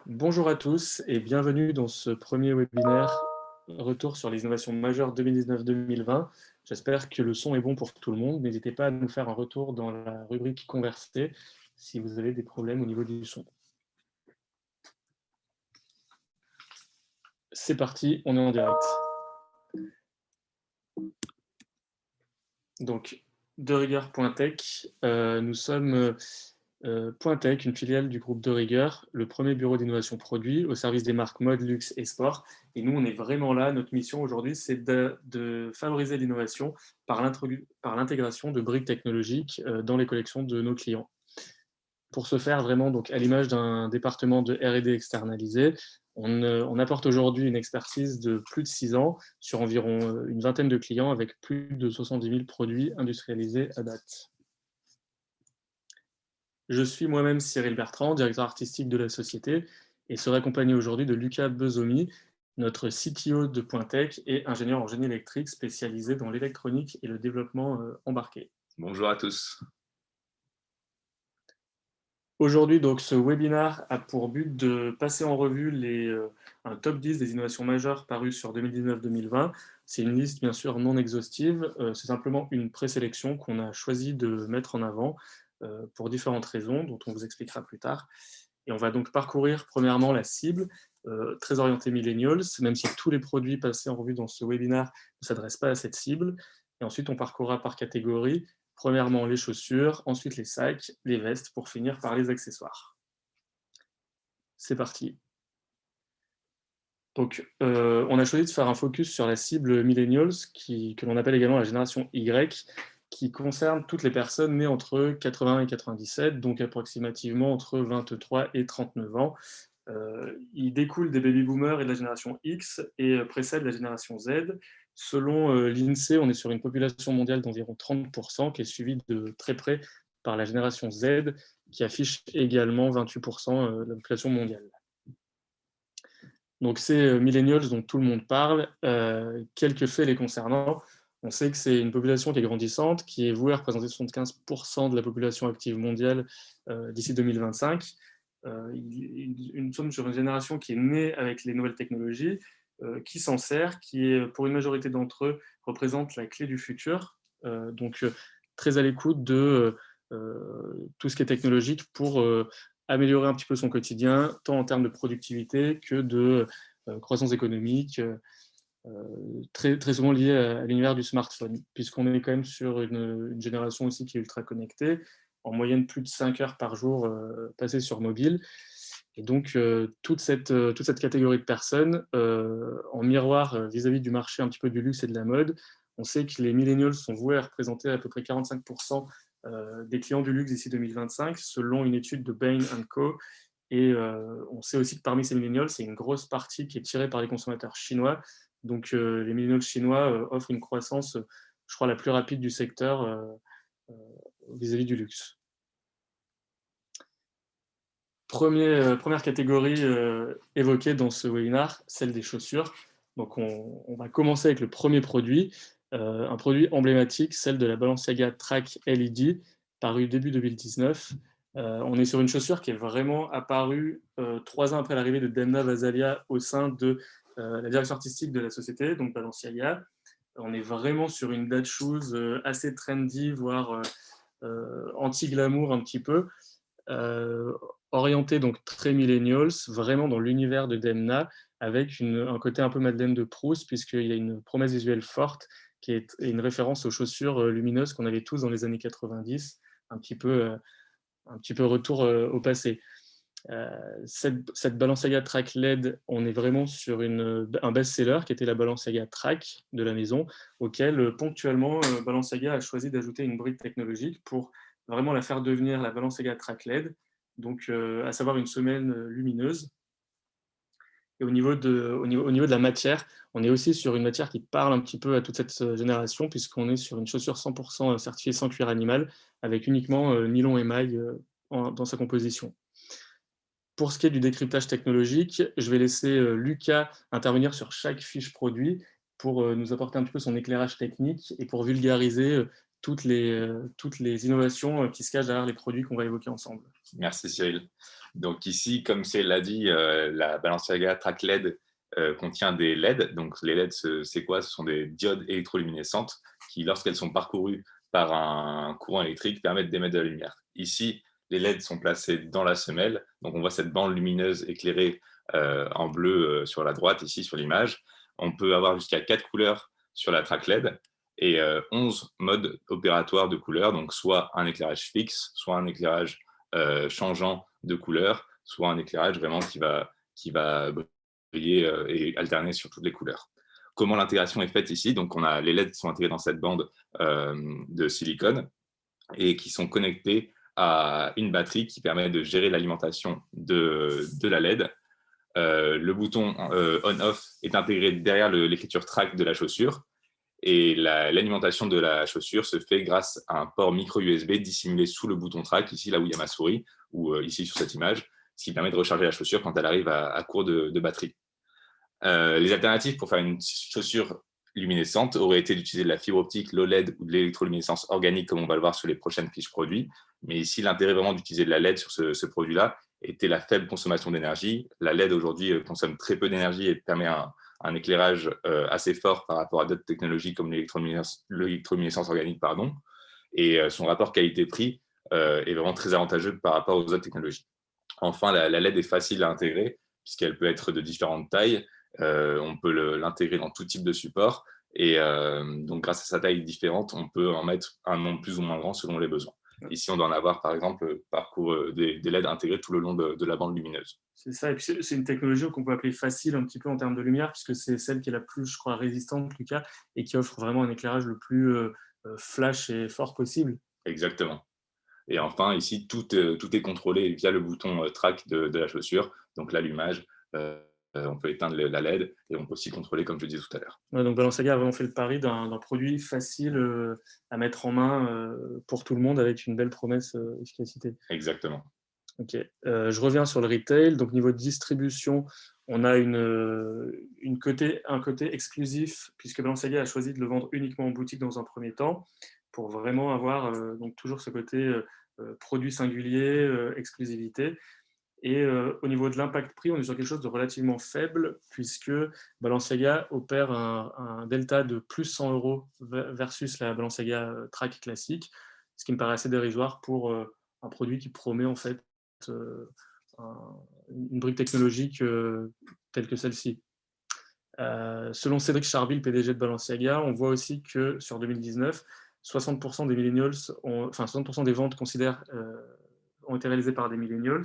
Bonjour à tous et bienvenue dans ce premier webinaire retour sur les innovations majeures 2019-2020. J'espère que le son est bon pour tout le monde. N'hésitez pas à nous faire un retour dans la rubrique converser si vous avez des problèmes au niveau du son. C'est parti, on est en direct. Donc, de rigueur.tech, nous sommes Pointech, une filiale du groupe De Rigueur, le premier bureau d'innovation produit au service des marques mode, luxe et sport. Et nous, on est vraiment là. Notre mission aujourd'hui, c'est de favoriser l'innovation par l'intégration de briques technologiques dans les collections de nos clients. Pour ce faire, vraiment, donc, à l'image d'un département de R&D externalisé, on apporte aujourd'hui une expertise de plus de 6 ans sur environ une vingtaine de clients avec plus de 70 000 produits industrialisés à date. Je suis moi-même Cyril Bertrand, directeur artistique de la société, et serai accompagné aujourd'hui de Lucas Bezomi, notre CTO de Pointech et ingénieur en génie électrique spécialisé dans l'électronique et le développement embarqué. Bonjour à tous. Aujourd'hui, donc, ce webinaire a pour but de passer en revue un top 10 des innovations majeures parues sur 2019-2020. C'est une liste bien sûr non exhaustive, c'est simplement une présélection qu'on a choisi de mettre en avant pour différentes raisons, dont on vous expliquera plus tard. Et on va donc parcourir premièrement la cible, très orientée millennials, même si tous les produits passés en revue dans ce webinaire ne s'adressent pas à cette cible. Et ensuite, on parcourra par catégorie. Premièrement, les chaussures, ensuite les sacs, les vestes, pour finir par les accessoires. C'est parti. Donc, on a choisi de faire un focus sur la cible millennials, que l'on appelle également la génération Y, qui concerne toutes les personnes nées entre 80 et 97, donc approximativement entre 23 et 39 ans. Il découle des baby-boomers et de la génération X et précède la génération Z. Selon l'INSEE, on est sur une population mondiale d'environ 30%, qui est suivie de très près par la génération Z, qui affiche également 28% de la population mondiale. Donc ces millennials dont tout le monde parle, quelques faits les concernant. On sait que c'est une population qui est grandissante, qui est vouée à représenter 75% de la population active mondiale d'ici 2025. Nous sommes sur une génération qui est née avec les nouvelles technologies, qui s'en sert, qui est, pour une majorité d'entre eux, représente la clé du futur. Donc très à l'écoute de tout ce qui est technologique pour améliorer un petit peu son quotidien, tant en termes de productivité que de croissance économique, très, très souvent lié à l'univers du smartphone, puisqu'on est quand même sur une génération aussi qui est ultra connectée, en moyenne plus de 5 heures par jour passées sur mobile. Et donc, toute cette catégorie de personnes, en miroir vis-à-vis du marché un petit peu du luxe et de la mode, on sait que les millennials sont voués à représenter à peu près 45% des clients du luxe d'ici 2025, selon une étude de Bain & Co. Et on sait aussi que parmi ces millennials, c'est une grosse partie qui est tirée par les consommateurs chinois. Donc les millennials chinois offrent une croissance, je crois, la plus rapide du secteur vis-à-vis du luxe. Première catégorie évoquée dans ce webinaire, celle des chaussures. Donc on va commencer avec le premier produit, un produit emblématique, celle de la Balenciaga Track LED, parue début 2019. On est sur une chaussure qui est vraiment apparue 3 ans après l'arrivée de Demna Gvasalia au sein de la direction artistique de la société, donc Balenciaga. On est vraiment sur une date shoes assez trendy, voire anti-glamour un petit peu. Orienté donc très millennials, vraiment dans l'univers de Demna, avec un côté un peu Madeleine de Proust, puisqu'il y a une promesse visuelle forte qui est une référence aux chaussures lumineuses qu'on avait tous dans les années 90, un petit peu retour au passé. Cette Balenciaga Track LED, on est vraiment sur un best-seller qui était la Balenciaga Track de la maison, auquel ponctuellement Balenciaga a choisi d'ajouter une brique technologique pour vraiment la faire devenir la Balenciaga Track LED, donc à savoir une semelle lumineuse. Et au niveau de la matière, on est aussi sur une matière qui parle un petit peu à toute cette génération, puisqu'on est sur une chaussure 100% certifiée sans cuir animal, avec uniquement nylon émail dans sa composition. Pour ce qui est du décryptage technologique, je vais laisser Lucas intervenir sur chaque fiche produit pour nous apporter un petit peu son éclairage technique et pour vulgariser toutes les innovations qui se cachent derrière les produits qu'on va évoquer ensemble. Merci Cyril. Donc ici, comme Cyril l'a dit, la Balenciaga Track LED contient des LED. Donc les LED, c'est quoi? Ce sont des diodes électroluminescentes qui, lorsqu'elles sont parcourues par un courant électrique, permettent d'émettre de la lumière. Ici, les LED sont placés dans la semelle. Donc on voit cette bande lumineuse éclairée en bleu sur la droite, ici sur l'image. On peut avoir jusqu'à 4 couleurs sur la Track LED et 11 modes opératoires de couleurs, donc soit un éclairage fixe, soit un éclairage changeant de couleur, soit un éclairage vraiment qui va briller et alterner sur toutes les couleurs. Comment l'intégration est faite ici? Donc, les LED qui sont intégrés dans cette bande de silicone et qui sont connectés à une batterie qui permet de gérer l'alimentation de la LED. Le bouton on-off est intégré derrière l'écriture track de la chaussure. Et l'alimentation de la chaussure se fait grâce à un port micro USB dissimulé sous le bouton track, ici là où il y a ma souris, ou ici sur cette image, ce qui permet de recharger la chaussure quand elle arrive à court de batterie. Les alternatives pour faire une chaussure luminescente auraient été d'utiliser de la fibre optique, l'OLED ou de l'électroluminescence organique, comme on va le voir sur les prochaines fiches produits. Mais ici, l'intérêt vraiment d'utiliser de la LED sur ce produit-là était la faible consommation d'énergie. La LED aujourd'hui consomme très peu d'énergie et permet un éclairage assez fort par rapport à d'autres technologies comme l'électroluminescence organique. Et son rapport qualité-prix est vraiment très avantageux par rapport aux autres technologies. Enfin, la LED est facile à intégrer puisqu'elle peut être de différentes tailles. On peut l'intégrer dans tout type de support. Et donc, grâce à sa taille différente, on peut en mettre un nombre plus ou moins grand selon les besoins. Ici, on doit en avoir, par exemple, des LED intégrés tout le long de la bande lumineuse. C'est ça, et puis c'est une technologie qu'on peut appeler facile un petit peu en termes de lumière, puisque c'est celle qui est la plus, je crois, résistante, Lucas, et qui offre vraiment un éclairage le plus flash et fort possible. Exactement. Et enfin, ici, tout est contrôlé via le bouton track de la chaussure, donc l'allumage. On peut éteindre la LED et on peut aussi contrôler, comme je disais tout à l'heure. Ouais, donc Balenciaga a vraiment fait le pari d'un produit facile à mettre en main pour tout le monde avec une belle promesse efficacité. Exactement. Ok, je reviens sur le retail. Donc niveau de distribution, on a un côté exclusif puisque Balenciaga a choisi de le vendre uniquement en boutique dans un premier temps pour vraiment avoir donc toujours ce côté produit singulier, exclusivité. Et au niveau de l'impact prix, on est sur quelque chose de relativement faible puisque Balenciaga opère un delta de plus 100 euros versus la Balenciaga Track classique, ce qui me paraît assez dérisoire pour un produit qui promet en fait une brique technologique telle que celle-ci. Selon Cédric Charville, PDG de Balenciaga, on voit aussi que sur 2019, 60% des millennials, 60% des ventes ont été réalisées par des millennials,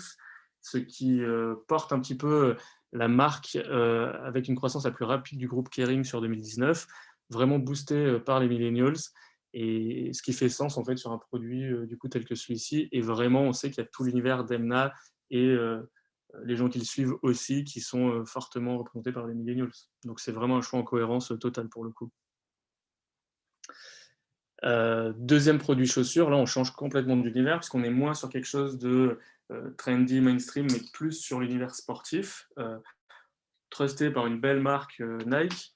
ce qui porte un petit peu la marque avec une croissance la plus rapide du groupe Kering sur 2019, vraiment boosté par les millennials, et ce qui fait sens en fait sur un produit du coup tel que celui-ci. Et vraiment, on sait qu'il y a tout l'univers d'Emna et les gens qui le suivent aussi, qui sont fortement représentés par les millennials. Donc c'est vraiment un choix en cohérence totale pour le coup. Deuxième produit chaussure, là on change complètement d'univers puisqu'on est moins sur quelque chose de trendy, mainstream, mais plus sur l'univers sportif, trusté par une belle marque Nike.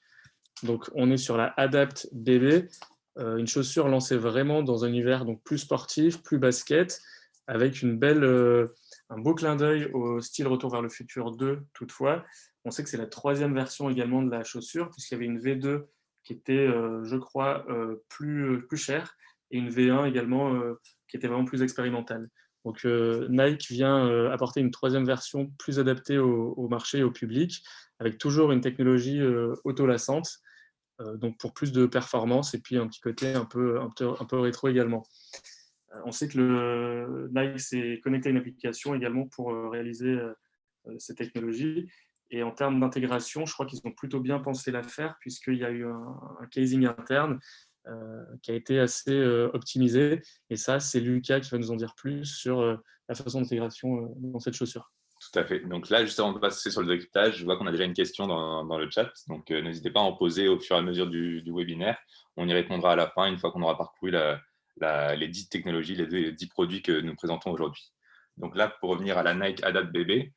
Donc on est sur la Adapt BB, une chaussure lancée vraiment dans un univers donc plus sportif, plus basket, avec un beau clin d'œil au style Retour vers le futur 2 toutefois. On sait que c'est la troisième version également de la chaussure, puisqu'il y avait une V2 qui était, je crois, plus chère, et une V1 également qui était vraiment plus expérimentale. Donc Nike vient apporter une troisième version plus adaptée au marché et au public, avec toujours une technologie autolassante, donc pour plus de performance, et puis un petit côté un peu rétro également. On sait que Nike s'est connecté à une application également pour réaliser ces technologies. Et en termes d'intégration, je crois qu'ils ont plutôt bien pensé l'affaire, puisqu'il y a eu un casing interne qui a été assez optimisé. Et ça, c'est Lucas qui va nous en dire plus sur la façon d'intégration dans cette chaussure. Tout à fait. Donc là, juste avant de passer sur le décryptage, je vois qu'on a déjà une question dans le chat. Donc n'hésitez pas à en poser au fur et à mesure du webinaire. On y répondra à la fin, une fois qu'on aura parcouru les 10 technologies, les 10 produits que nous présentons aujourd'hui. Donc là, pour revenir à la Nike Adapt BB,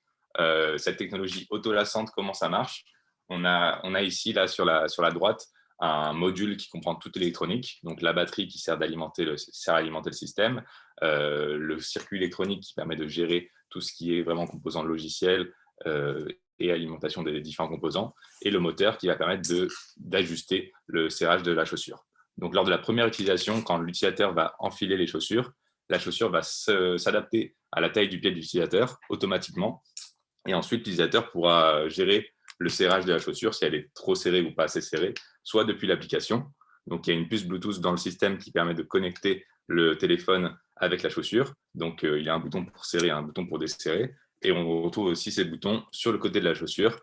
cette technologie autolassante, comment ça marche? On a ici, là, sur la droite, un module qui comprend toute l'électronique, donc la batterie qui sert à alimenter le système, le circuit électronique qui permet de gérer tout ce qui est vraiment composant logiciel et alimentation des différents composants, et le moteur qui va permettre d'ajuster le serrage de la chaussure. Donc, lors de la première utilisation, quand l'utilisateur va enfiler les chaussures, la chaussure va s'adapter à la taille du pied de l'utilisateur automatiquement. Et ensuite, l'utilisateur pourra gérer le serrage de la chaussure, si elle est trop serrée ou pas assez serrée, soit depuis l'application. Donc, il y a une puce Bluetooth dans le système qui permet de connecter le téléphone avec la chaussure. Donc, il y a un bouton pour serrer et un bouton pour desserrer. Et on retrouve aussi ces boutons sur le côté de la chaussure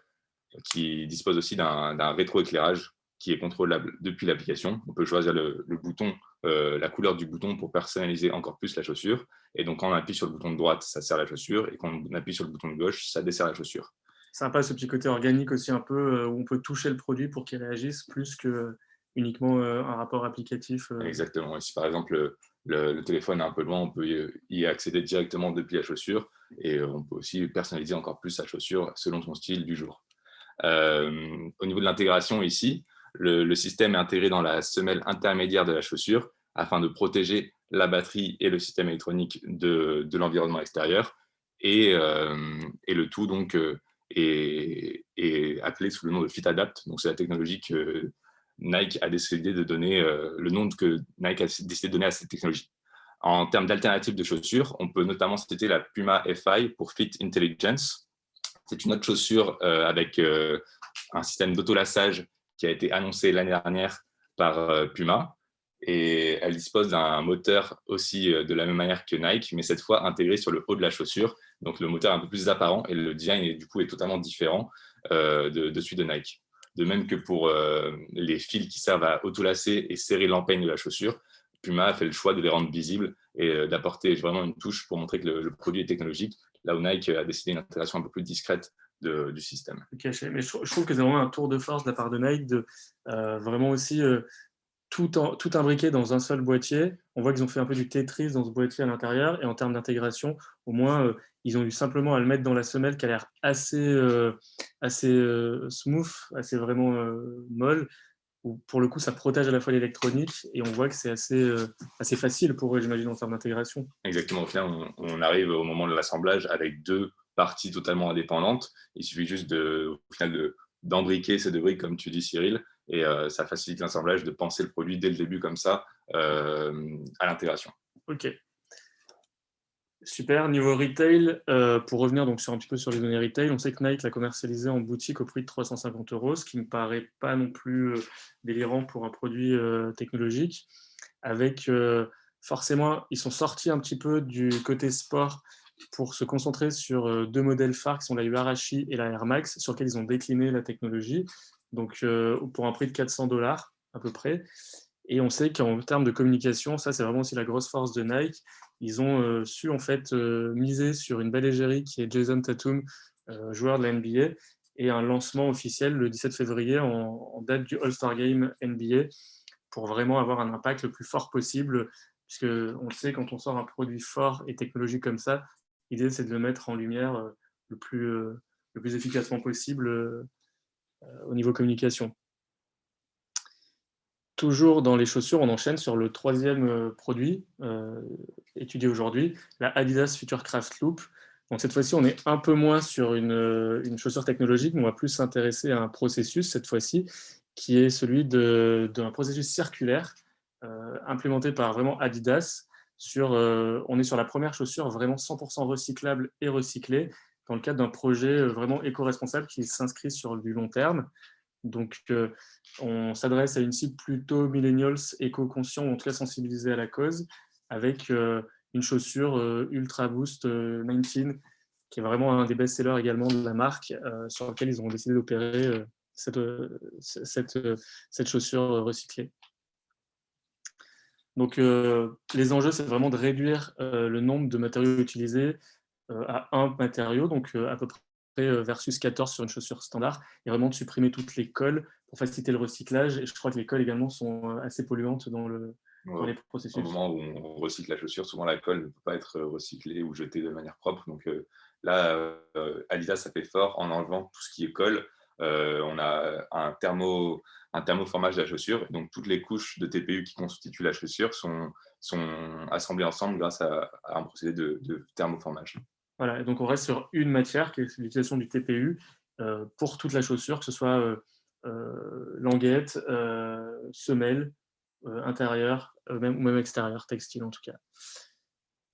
qui dispose aussi d'un rétroéclairage qui est contrôlable depuis l'application. On peut choisir le bouton, la couleur du bouton pour personnaliser encore plus la chaussure. Et donc, quand on appuie sur le bouton de droite, ça serre la chaussure. Et quand on appuie sur le bouton de gauche, ça desserre la chaussure. Sympa ce petit côté organique aussi un peu, où on peut toucher le produit pour qu'il réagisse plus que uniquement un rapport applicatif. Exactement. Et si par exemple le téléphone est un peu loin, on peut y accéder directement depuis la chaussure. Et on peut aussi personnaliser encore plus sa chaussure selon son style du jour. Au niveau de l'intégration ici, le système est intégré dans la semelle intermédiaire de la chaussure afin de protéger la batterie et le système électronique de l'environnement extérieur. Et le tout donc est appelé sous le nom de FitAdapt. Donc c'est la technologie que Nike a décidé de donner, le nom que Nike a décidé de donner à cette technologie. En termes d'alternatives de chaussures, on peut notamment citer la Puma FI pour Fit Intelligence. C'est une autre chaussure avec un système d'autolassage qui a été annoncé l'année dernière par Puma. Et elle dispose d'un moteur aussi de la même manière que Nike, mais cette fois intégré sur le haut de la chaussure. Donc le moteur est un peu plus apparent et le design est totalement différent de celui de Nike. De même que pour les fils qui servent à autolasser et serrer l'empeigne de la chaussure, Puma a fait le choix de les rendre visibles et d'apporter vraiment une touche pour montrer que le produit est technologique, là où Nike a décidé une intégration un peu plus discrète du système. Caché. Mais je trouve que c'est vraiment un tour de force de la part de Nike de vraiment aussi tout imbriqué dans un seul boîtier. On voit qu'ils ont fait un peu du Tetris dans ce boîtier à l'intérieur, et en termes d'intégration, au moins, ils ont eu simplement à le mettre dans la semelle qui a l'air assez smooth, assez vraiment molle, où pour le coup, ça protège à la fois l'électronique, et on voit que c'est assez facile pour eux, j'imagine, en termes d'intégration. Exactement. Au final, on arrive au moment de l'assemblage avec deux parties totalement indépendantes. Il suffit juste au final d'embriquer ces deux briques, comme tu dis, Cyril, et ça facilite l'assemblage de penser le produit dès le début comme ça à l'intégration. Ok. Super. Niveau retail, pour revenir donc un petit peu sur les données retail, on sait que Nike l'a commercialisé en boutique au prix de 350 €, ce qui ne me paraît pas non plus délirant pour un produit technologique. Avec forcément, ils sont sortis un petit peu du côté sport pour se concentrer sur deux modèles phares qui sont la Huarashi et la Air Max, sur lesquels ils ont décliné la technologie, donc pour un prix de 400 $ à peu près. Et on sait qu'en termes de communication, ça c'est vraiment aussi la grosse force de Nike. Ils ont su en fait miser sur une belle égérie qui est Jason Tatum, joueur de la NBA, et un lancement officiel le 17 février en date du All-Star Game NBA, pour vraiment avoir un impact le plus fort possible, puisque on le sait, quand on sort un produit fort et technologique comme ça, l'idée c'est de le mettre en lumière le plus efficacement possible au niveau communication. Toujours dans les chaussures, on enchaîne sur le troisième produit étudié aujourd'hui, la Adidas Futurecraft Loop. Donc cette fois-ci, on est un peu moins sur une chaussure technologique, mais on va plus s'intéresser à un processus cette fois-ci, qui est celui d'un processus circulaire implémenté par vraiment Adidas. On est sur la première chaussure vraiment 100% recyclable et recyclée, dans le cadre d'un projet vraiment éco-responsable qui s'inscrit sur du long terme. Donc, on s'adresse à une cible plutôt millennials, éco-conscients, ou en tout cas sensibilisés à la cause, avec une chaussure Ultra Boost 19, qui est vraiment un des best-sellers également de la marque, sur lequel ils ont décidé d'opérer cette chaussure recyclée. Donc, les enjeux, c'est vraiment de réduire le nombre de matériaux utilisés à un matériau, donc à peu près versus 14 sur une chaussure standard, et vraiment de supprimer toutes les colles pour faciliter le recyclage. Et je crois que les colles également sont assez polluantes dans les processus. Au moment où on recycle la chaussure, souvent la colle ne peut pas être recyclée ou jetée de manière propre. Donc là, Adidas a fait fort en enlevant tout ce qui est colle, On a un thermoformage de la chaussure. Donc, toutes les couches de TPU qui constituent la chaussure sont assemblées ensemble grâce à un procédé de thermoformage. Voilà, et donc on reste sur une matière qui est l'utilisation du TPU pour toute la chaussure, que ce soit languette, semelle, intérieur, ou même extérieur, textile en tout cas.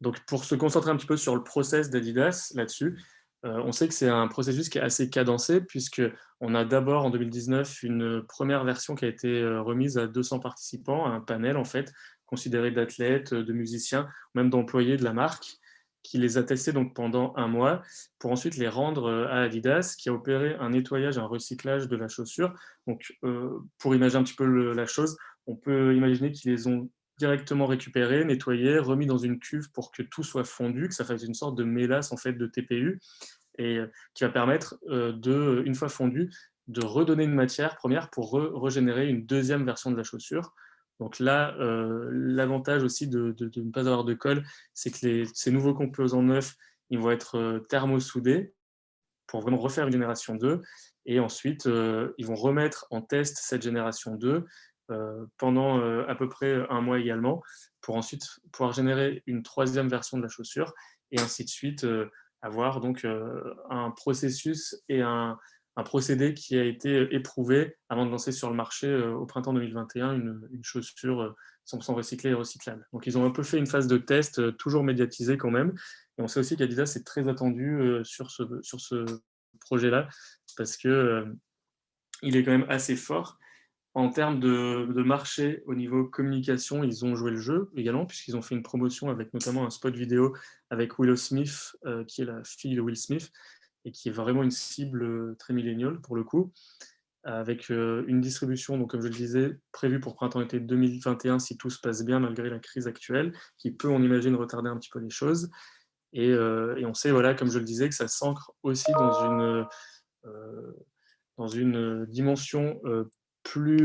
Donc pour se concentrer un petit peu sur le process d'Adidas là-dessus, on sait que c'est un processus qui est assez cadencé, puisqu'on a d'abord en 2019 une première version qui a été remise à 200 participants, à un panel en fait, considéré d'athlètes, de musiciens, même d'employés de la marque, qui les a testés donc pendant un mois, pour ensuite les rendre à Adidas, qui a opéré un nettoyage, un recyclage de la chaussure. Donc pour imaginer un petit peu la chose, on peut imaginer qu'ils les ont directement récupérés, nettoyés, remis dans une cuve pour que tout soit fondu, que ça fasse une sorte de mélasse en fait de TPU, et qui va permettre une fois fondu, de redonner une matière première pour régénérer une deuxième version de la chaussure. Donc là, l'avantage aussi de ne pas avoir de colle, c'est que ces nouveaux composants neufs, ils vont être thermosoudés pour vraiment refaire une génération 2. Et ensuite, ils vont remettre en test cette génération 2 pendant à peu près un mois également, pour ensuite pouvoir générer une troisième version de la chaussure, et ainsi de suite, avoir donc un processus et un procédé qui a été éprouvé avant de lancer sur le marché au printemps 2021 une chaussure 100% recyclée et recyclable. Donc ils ont un peu fait une phase de test, toujours médiatisée quand même. Et on sait aussi qu'Adidas est très attendu sur ce projet-là, parce que il est quand même assez fort. En termes de marché, au niveau communication, ils ont joué le jeu également, puisqu'ils ont fait une promotion avec notamment un spot vidéo avec Willow Smith, qui est la fille de Will Smith, et qui est vraiment une cible très milléniale pour le coup, avec une distribution, donc, comme je le disais, prévue pour printemps-été 2021 si tout se passe bien malgré la crise actuelle, qui peut, on imagine, retarder un petit peu les choses. Et on sait, voilà, comme je le disais, que ça s'ancre aussi dans une dimension plus,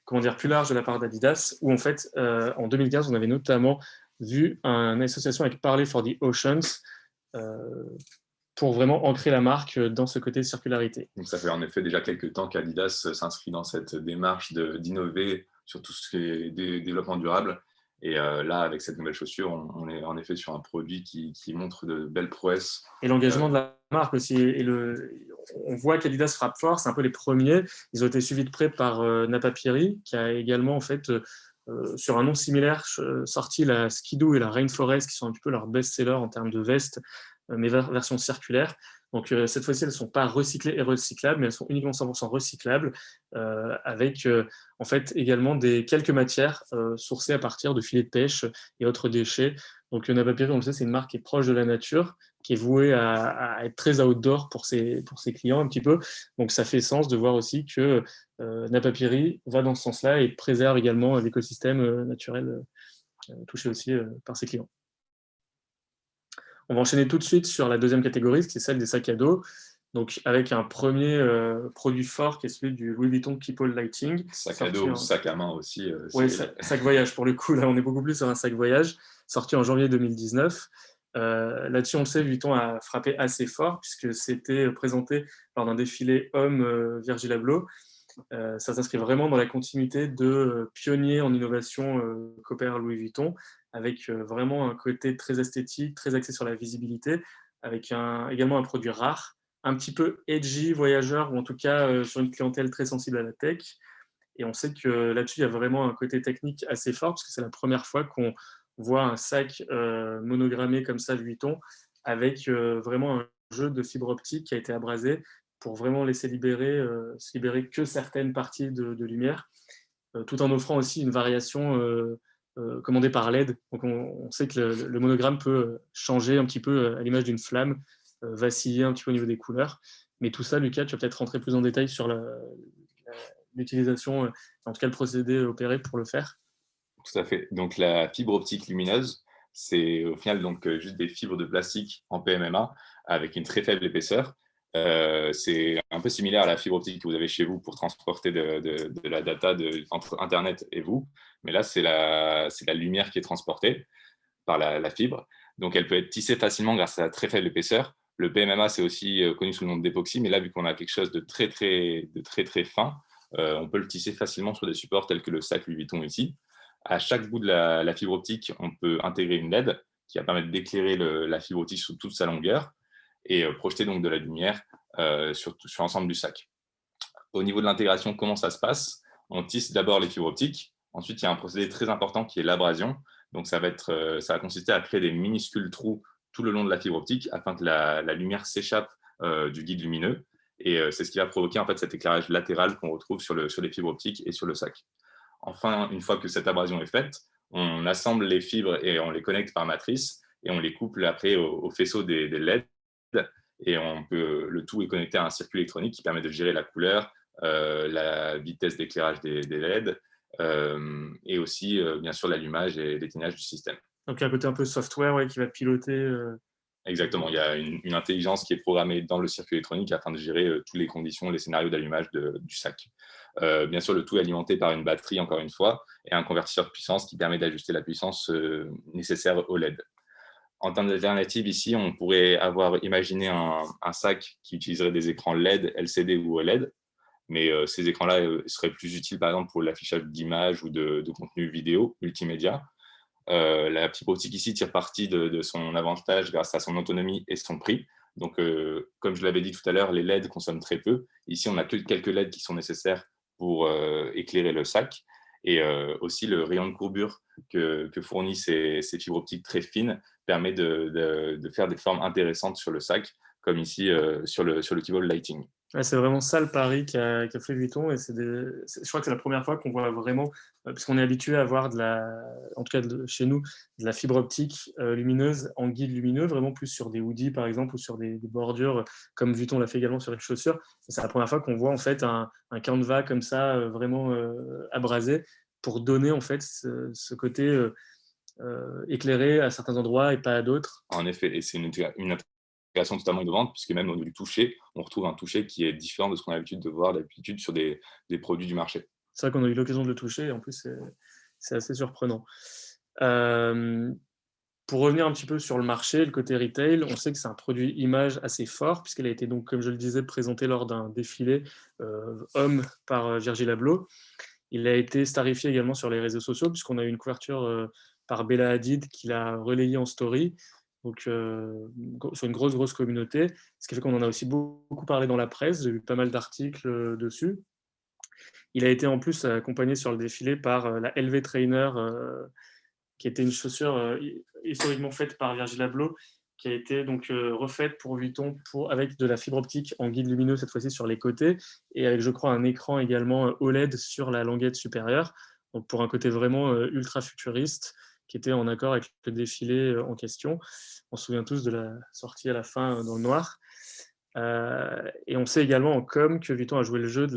plus large de la part d'Adidas, où en fait, en 2015, on avait notamment vu une association avec Parley for the Oceans, pour vraiment ancrer la marque dans ce côté de circularité. Donc ça fait en effet déjà quelques temps qu'Adidas s'inscrit dans cette démarche d'innover sur tout ce qui est développement durable. Et là, avec cette nouvelle chaussure, on est en effet sur un produit qui montre de belles prouesses. Et l'engagement de la marque aussi. On voit qu'Adidas frappe fort, c'est un peu les premiers. Ils ont été suivis de près par Napapijri, qui a également, en fait, sur un nom similaire, sorti la Skidoo et la Rainforest, qui sont un petit peu leurs best-sellers en termes de vestes, mais version circulaire. Donc cette fois-ci, elles ne sont pas recyclées et recyclables, mais elles sont uniquement 100% recyclables, avec en fait également quelques matières sourcées à partir de filets de pêche et autres déchets. Donc Napapijri, on le sait, c'est une marque qui est proche de la nature, qui est vouée à être très outdoor pour ses clients un petit peu. Donc ça fait sens de voir aussi que Napapijri va dans ce sens-là et préserve également l'écosystème naturel touché aussi par ses clients. On va enchaîner tout de suite sur la deuxième catégorie, qui est celle des sacs à dos. Donc, avec un premier produit fort qui est celui du Louis Vuitton Keepall Lighting. Sac à dos, sac à main aussi. Oui, sac voyage pour le coup. Là, on est beaucoup plus sur un sac voyage, sorti en janvier 2019. Là-dessus, on le sait, Vuitton a frappé assez fort, puisque c'était présenté lors d'un défilé homme Virgil Abloh. Ça s'inscrit vraiment dans la continuité de pionniers en innovation qu'opère Louis Vuitton, avec vraiment un côté très esthétique, très axé sur la visibilité, avec également un produit rare, un petit peu edgy, voyageur, ou en tout cas sur une clientèle très sensible à la tech. Et on sait que là-dessus, il y a vraiment un côté technique assez fort, parce que c'est la première fois qu'on voit un sac monogrammé comme ça, Louis Vuitton, avec vraiment un jeu de fibre optique qui a été abrasé pour vraiment laisser se libérer que certaines parties de lumière, tout en offrant aussi une variation commandée par LED. Donc on sait que le monogramme peut changer un petit peu à l'image d'une flamme, vaciller un petit peu au niveau des couleurs. Mais tout ça, Lucas, tu vas peut-être rentrer plus en détail sur l'utilisation, en tout cas le procédé opéré pour le faire. Tout à fait. Donc la fibre optique lumineuse, c'est au final donc juste des fibres de plastique en PMMA avec une très faible épaisseur. C'est un peu similaire à la fibre optique que vous avez chez vous pour transporter de la data entre Internet et vous. Mais là, c'est la lumière qui est transportée par la fibre. Donc, elle peut être tissée facilement grâce à la très faible épaisseur. Le PMMA, c'est aussi connu sous le nom d'époxy, mais là, vu qu'on a quelque chose de très, très fin, on peut le tisser facilement sur des supports tels que le sac Louis Vuitton ici. À chaque bout de la fibre optique, on peut intégrer une LED qui va permettre d'éclairer la fibre optique sous toute sa longueur et projeter donc de la lumière sur l'ensemble du sac. Au niveau de l'intégration, comment ça se passe? On tisse d'abord les fibres optiques. Ensuite, il y a un procédé très important qui est l'abrasion. Donc, ça va consister à créer des minuscules trous tout le long de la fibre optique afin que la lumière s'échappe du guide lumineux. Et c'est ce qui va provoquer en fait cet éclairage latéral qu'on retrouve sur les fibres optiques et sur le sac. Enfin, une fois que cette abrasion est faite, on assemble les fibres et on les connecte par matrice et on les couple après au faisceau des LED. Et le tout est connecté à un circuit électronique qui permet de gérer la couleur, la vitesse d'éclairage des LED et aussi, bien sûr, l'allumage et l'éteignage du système. Donc, il y a un côté un peu software qui va piloter. Exactement, il y a une intelligence qui est programmée dans le circuit électronique afin de gérer toutes les conditions, les scénarios d'allumage du sac. Bien sûr, le tout est alimenté par une batterie, encore une fois, et un convertisseur de puissance qui permet d'ajuster la puissance nécessaire au LED. En termes d'alternatives, ici, on pourrait avoir imaginé un sac qui utiliserait des écrans LED, LCD ou OLED, mais ces écrans-là seraient plus utiles, par exemple, pour l'affichage d'images ou de contenu vidéo, multimédia. La fibre optique ici tire parti de son avantage grâce à son autonomie et son prix. Donc, comme je l'avais dit tout à l'heure, les LED consomment très peu. Ici, on n'a que quelques LED qui sont nécessaires pour éclairer le sac. Et aussi, le rayon de courbure que fournissent ces fibres optiques très fines permet de faire des formes intéressantes sur le sac, comme ici sur le Keyball Lighting. Ouais, c'est vraiment ça le pari qu'a fait Vuitton, et je crois que c'est la première fois qu'on voit vraiment, puisqu'on est habitué à voir en tout cas chez nous, de la fibre optique lumineuse en guide lumineux, vraiment plus sur des hoodies par exemple ou sur des bordures, comme Vuitton l'a fait également sur les chaussures. Et c'est la première fois qu'on voit en fait un canevas comme ça, vraiment abrasé, pour donner en fait ce côté éclairé à certains endroits et pas à d'autres. En effet, et c'est une intégration totalement innovante, puisque même au niveau du toucher, on retrouve un toucher qui est différent de ce qu'on a l'habitude de voir d'habitude sur des produits du marché. C'est vrai qu'on a eu l'occasion de le toucher, et en plus, c'est assez surprenant. Pour revenir un petit peu sur le marché, le côté retail, on sait que c'est un produit image assez fort, puisqu'elle a été, donc, comme je le disais, présentée lors d'un défilé homme par Virgil Abloh. Il a été starifié également sur les réseaux sociaux, puisqu'on a eu une couverture par Bella Hadid qui l'a relayé en story, donc sur une grosse communauté, ce qui fait qu'on en a aussi beaucoup parlé dans la presse. J'ai vu pas mal d'articles dessus. Il a été en plus accompagné sur le défilé par la LV Trainer, qui était une chaussure historiquement faite par Virgil Abloh, qui a été donc refaite pour Vuitton avec de la fibre optique en guide lumineux, cette fois-ci sur les côtés, et avec, je crois, un écran également OLED sur la languette supérieure, donc pour un côté vraiment ultra futuriste, qui était en accord avec le défilé en question. On se souvient tous de la sortie à la fin dans le noir. Et on sait également en com que Vuitton a joué le jeu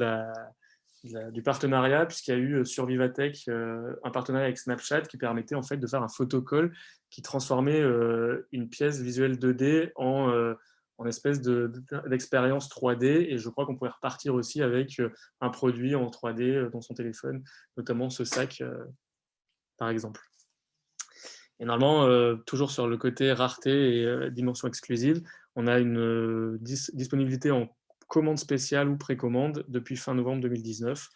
du partenariat, puisqu'il y a eu sur Vivatech un partenariat avec Snapchat qui permettait en fait de faire un photocall qui transformait une pièce visuelle 2D en espèce d'expérience 3D, et je crois qu'on pourrait repartir aussi avec un produit en 3D dans son téléphone, notamment ce sac par exemple. Et normalement, toujours sur le côté rareté et dimension exclusive, on a une disponibilité en commande spéciale ou précommande depuis fin novembre 2019,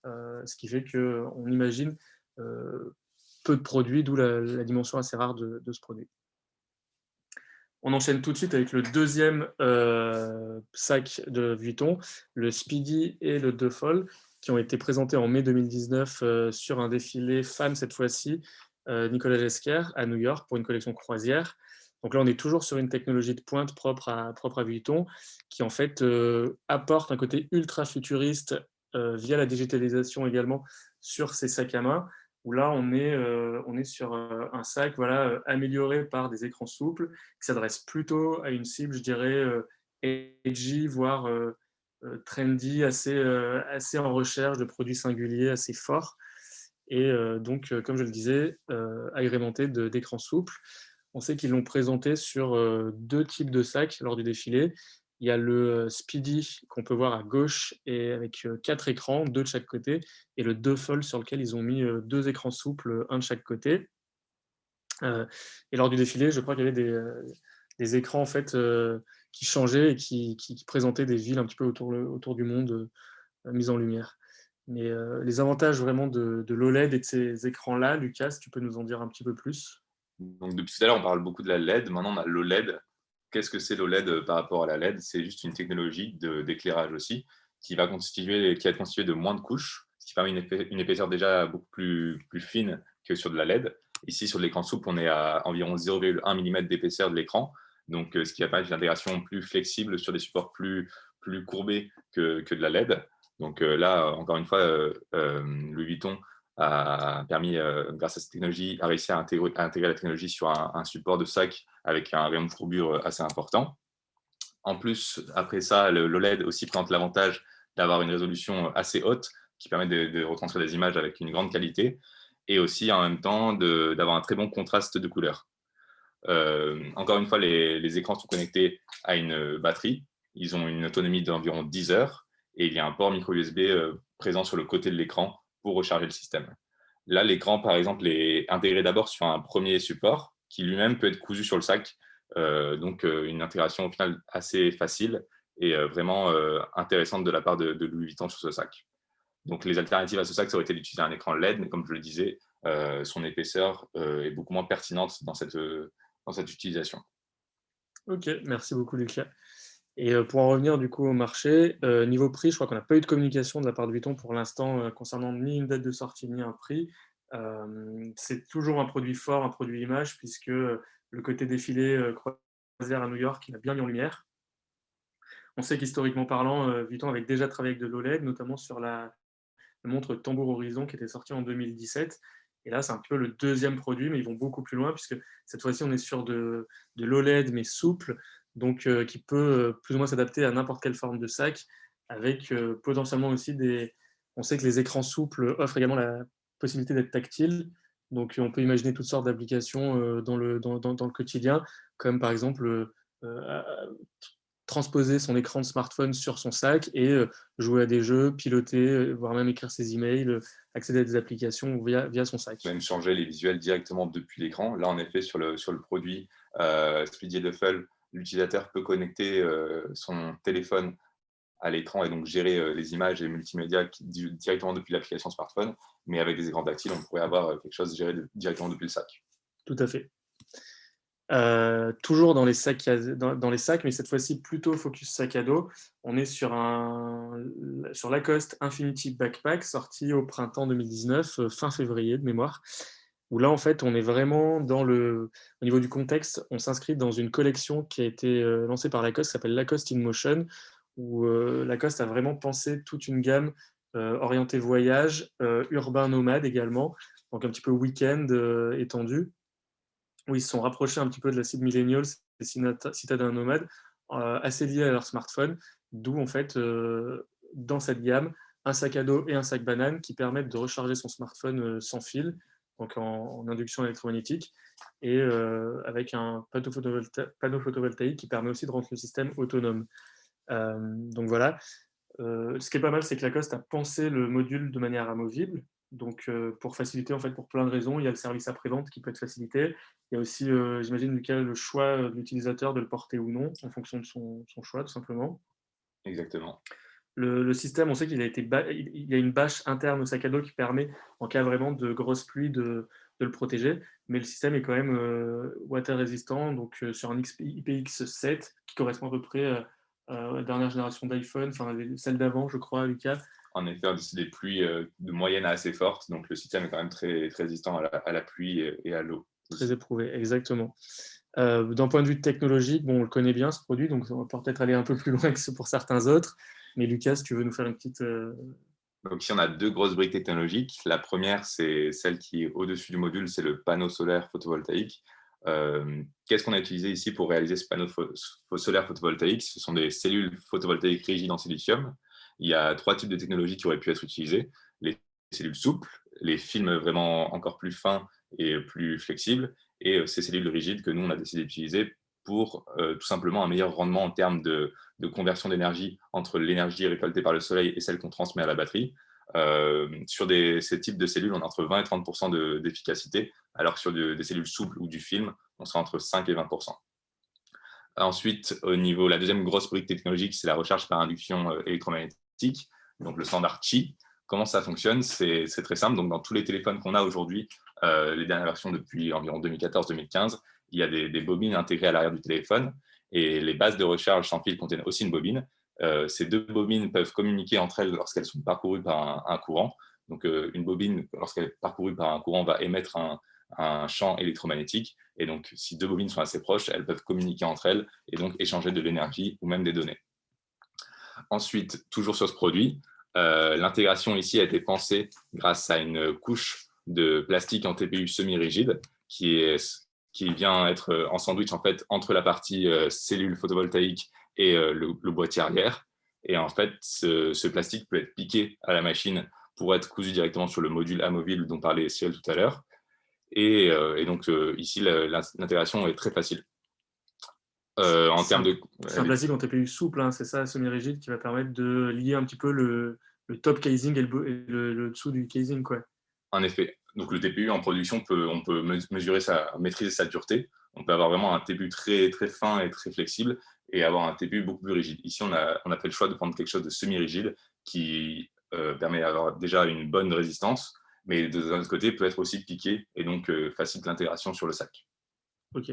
ce qui fait qu'on imagine peu de produits, d'où la dimension assez rare de ce produit. On enchaîne tout de suite avec le deuxième sac de Vuitton, le Speedy et le Duffel, qui ont été présentés en mai 2019 sur un défilé femmes cette fois-ci, Nicolas Ghesquière à New York pour une collection croisière. Donc là, on est toujours sur une technologie de pointe propre à Vuitton, qui en fait apporte un côté ultra futuriste via la digitalisation également sur ces sacs à main, où là, on est sur un sac amélioré par des écrans souples, qui s'adresse plutôt à une cible, je dirais, edgy, voire trendy, assez en recherche de produits singuliers, assez forts. Et donc, comme je le disais, agrémenté d'écrans souples. On sait qu'ils l'ont présenté sur deux types de sacs lors du défilé. Il y a le Speedy qu'on peut voir à gauche et avec 4 écrans, 2 de chaque côté, et le Duffel sur lequel ils ont mis 2 écrans souples, un de chaque côté. Et lors du défilé, je crois qu'il y avait des écrans en fait, qui changeait et qui présentait des villes un petit peu autour du monde mises en lumière. Mais les avantages vraiment de l'OLED et de ces écrans-là, Lucas, tu peux nous en dire un petit peu plus? Donc, depuis tout à l'heure, on parle beaucoup de la LED. Maintenant, on a l'OLED. Qu'est-ce que c'est l'OLED par rapport à la LED? C'est juste une technologie d'éclairage aussi qui va être constituée de moins de couches, ce qui permet une épaisseur déjà beaucoup plus fine que sur de la LED. Ici, sur l'écran souple, on est à environ 0,1 mm d'épaisseur de l'écran, donc ce qui va permettre une intégration plus flexible sur des supports plus courbés que de la LED. Donc là, encore une fois, Louis Vuitton a permis, grâce à cette technologie, a réussi à intégrer la technologie sur un support de sac avec un rayon de courbure assez important. En plus, après ça, l'OLED aussi présente l'avantage d'avoir une résolution assez haute qui permet de retranscrire des images avec une grande qualité et aussi en même temps d'avoir un très bon contraste de couleurs. Encore une fois, les écrans sont connectés à une batterie. Ils ont une autonomie d'environ 10 heures et il y a un port micro USB présent sur le côté de l'écran pour recharger le système. Là, l'écran, par exemple, est intégré d'abord sur un premier support qui lui-même peut être cousu sur le sac. Donc, une intégration au final assez facile et vraiment intéressante de la part de Louis Vuitton sur ce sac. Donc, les alternatives à ce sac, ça aurait été d'utiliser un écran LED, mais comme je le disais, son épaisseur est beaucoup moins pertinente dans cette utilisation. Ok, merci beaucoup Lucas. Et pour en revenir du coup au marché, niveau prix, je crois qu'on n'a pas eu de communication de la part de Vuitton pour l'instant concernant ni une date de sortie ni un prix. C'est toujours un produit fort, un produit image, puisque le côté défilé croisière à New York, il a bien mis en lumière. On sait qu'historiquement parlant, Vuitton avait déjà travaillé avec de l'OLED, notamment sur la montre Tambour Horizon qui était sortie en 2017. Et là, c'est un peu le deuxième produit, mais ils vont beaucoup plus loin, puisque cette fois-ci, on est sur de l'OLED, mais souple, donc qui peut plus ou moins s'adapter à n'importe quelle forme de sac, avec potentiellement aussi des... On sait que les écrans souples offrent également la possibilité d'être tactiles, donc on peut imaginer toutes sortes d'applications dans le quotidien, comme par exemple transposer son écran de smartphone sur son sac et jouer à des jeux, piloter, voire même écrire ses emails, accéder à des applications via son sac. Même changer les visuels directement depuis l'écran. Là, en effet, sur le produit Speedy Duffel, l'utilisateur peut connecter son téléphone à l'écran et donc gérer les images et multimédia directement depuis l'application smartphone. Mais avec des écrans tactiles, on pourrait avoir quelque chose géré directement depuis le sac. Tout à fait. Toujours dans les sacs, mais cette fois-ci plutôt focus sac à dos. On est sur Lacoste Infinity Backpack, sorti au printemps 2019, fin février de mémoire, où là, en fait, on est vraiment au niveau du contexte, on s'inscrit dans une collection qui a été lancée par Lacoste, qui s'appelle Lacoste in Motion, où Lacoste a vraiment pensé toute une gamme orientée voyage, urbain nomade également, donc un petit peu week-end étendu, où ils se sont rapprochés un petit peu de la cible millennials, des citadins nomades, assez liés à leur smartphone, d'où en fait, dans cette gamme, un sac à dos et un sac banane qui permettent de recharger son smartphone sans fil, donc en induction électromagnétique, et avec un panneau photovoltaïque qui permet aussi de rendre le système autonome. Donc voilà. Ce qui est pas mal, c'est que Lacoste a pensé le module de manière amovible. Donc, pour faciliter, en fait, pour plein de raisons, il y a le service après-vente qui peut être facilité. Il y a aussi, j'imagine, Lucas, le choix de l'utilisateur de le porter ou non, en fonction de son choix, tout simplement. Exactement. Le système, on sait qu'il il y a une bâche interne au sac à dos qui permet, en cas vraiment de grosse pluie, de le protéger. Mais le système est quand même water résistant, donc sur un IPX7 qui correspond à peu près à la dernière génération d'iPhone, enfin celle d'avant, je crois, Lucas. En effet, c'est des pluies de moyenne à assez fortes, donc le système est quand même très, très résistant à la pluie et à l'eau. Très éprouvé, exactement. D'un point de vue technologique, bon, on le connaît bien ce produit, donc on va peut-être aller un peu plus loin que pour certains autres. Mais Lucas, tu veux nous faire une petite... Donc ici, on a deux grosses briques technologiques. La première, c'est celle qui est au-dessus du module, c'est le panneau solaire photovoltaïque. Qu'est-ce qu'on a utilisé ici pour réaliser ce panneau solaire photovoltaïque? Ce sont des cellules photovoltaïques rigides en silicium. Il y a trois types de technologies qui auraient pu être utilisées. Les cellules souples, les films vraiment encore plus fins et plus flexibles, et ces cellules rigides que nous, on a décidé d'utiliser pour tout simplement un meilleur rendement en termes de conversion d'énergie entre l'énergie récoltée par le soleil et celle qu'on transmet à la batterie. Sur ces types de cellules, on a entre 20 et 30% d'efficacité, alors que sur des cellules souples ou du film, on sera entre 5 et 20%. Ensuite, la deuxième grosse brique technologique, c'est la recharge par induction électromagnétique, donc le standard Qi. Comment ça fonctionne? C'est très simple. Donc, dans tous les téléphones qu'on a aujourd'hui, les dernières versions depuis environ 2014-2015, il y a des bobines intégrées à l'arrière du téléphone et les bases de recharge sans fil contiennent aussi une bobine. Ces deux bobines peuvent communiquer entre elles lorsqu'elles sont parcourues par un courant. Donc, une bobine, lorsqu'elle est parcourue par un courant, va émettre un champ électromagnétique. Et donc, si deux bobines sont assez proches, elles peuvent communiquer entre elles et donc échanger de l'énergie ou même des données. Ensuite, toujours sur ce produit, l'intégration ici a été pensée grâce à une couche de plastique en TPU semi-rigide qui vient être en sandwich en fait, entre la partie cellule photovoltaïque et le boîtier arrière. Et en fait, ce plastique peut être piqué à la machine pour être cousu directement sur le module amovible dont parlait Cyril tout à l'heure. Et donc, ici, l'intégration est très facile. En termes de... C'est un plastique en TPU souple, hein, c'est ça, semi-rigide, qui va permettre de lier un petit peu le top casing et le dessous du casing, quoi. En effet. Donc, le TPU en production, on peut maîtriser sa dureté. On peut avoir vraiment un TPU très, très fin et très flexible et avoir un TPU beaucoup plus rigide. Ici, on a fait le choix de prendre quelque chose de semi-rigide qui permet d'avoir déjà une bonne résistance, mais de l'autre côté, peut être aussi piqué et donc facilite l'intégration sur le sac. Ok.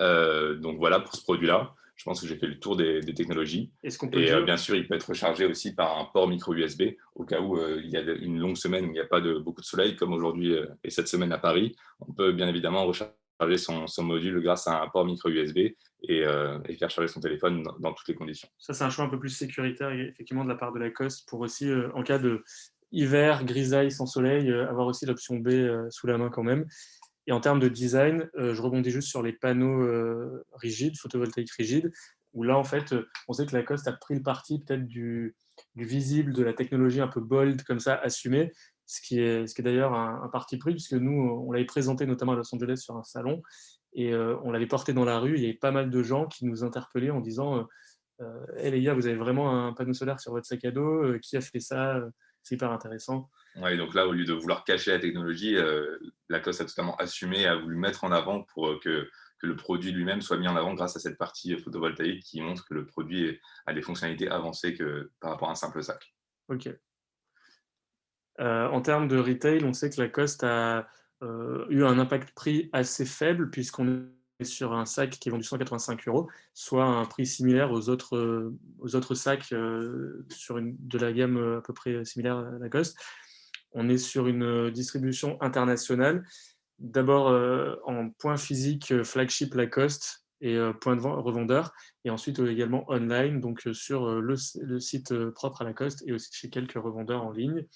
Donc voilà pour ce produit-là. Je pense que j'ai fait le tour des technologies. Et bien sûr, il peut être rechargé aussi par un port micro USB au cas où il y a une longue semaine où il n'y a pas beaucoup de soleil, comme aujourd'hui et cette semaine à Paris. On peut bien évidemment recharger son module grâce à un port micro USB et faire charger son téléphone dans toutes les conditions. Ça, c'est un choix un peu plus sécuritaire, effectivement, de la part de Lacoste pour aussi, en cas de hiver, grisaille, sans soleil, avoir aussi l'option B sous la main quand même. Et en termes de design, je rebondis juste sur les panneaux rigides, photovoltaïques rigides, où là, en fait, on sait que Lacoste a pris le parti peut-être du visible, de la technologie un peu bold, comme ça, assumée, ce qui est d'ailleurs un parti pris, puisque nous, on l'avait présenté notamment à Los Angeles sur un salon, et on l'avait porté dans la rue. Il y avait pas mal de gens qui nous interpellaient en disant hey, les gars, vous avez vraiment un panneau solaire sur votre sac à dos, qui a fait ça? C'est hyper intéressant. Ouais, donc là, au lieu de vouloir cacher la technologie, Lacoste a totalement assumé et a voulu mettre en avant pour que le produit lui-même soit mis en avant grâce à cette partie photovoltaïque qui montre que le produit a des fonctionnalités avancées par rapport à un simple sac. Ok. En termes de retail, on sait que Lacoste a eu un impact prix assez faible puisqu'on est sur un sac qui est vendu 185 €, soit un prix similaire aux autres sacs de la gamme à peu près similaire à Lacoste. On est sur une distribution internationale, d'abord en point physique flagship Lacoste et point de vente revendeur, et ensuite également online, donc sur le site propre à Lacoste et aussi chez quelques revendeurs en ligne.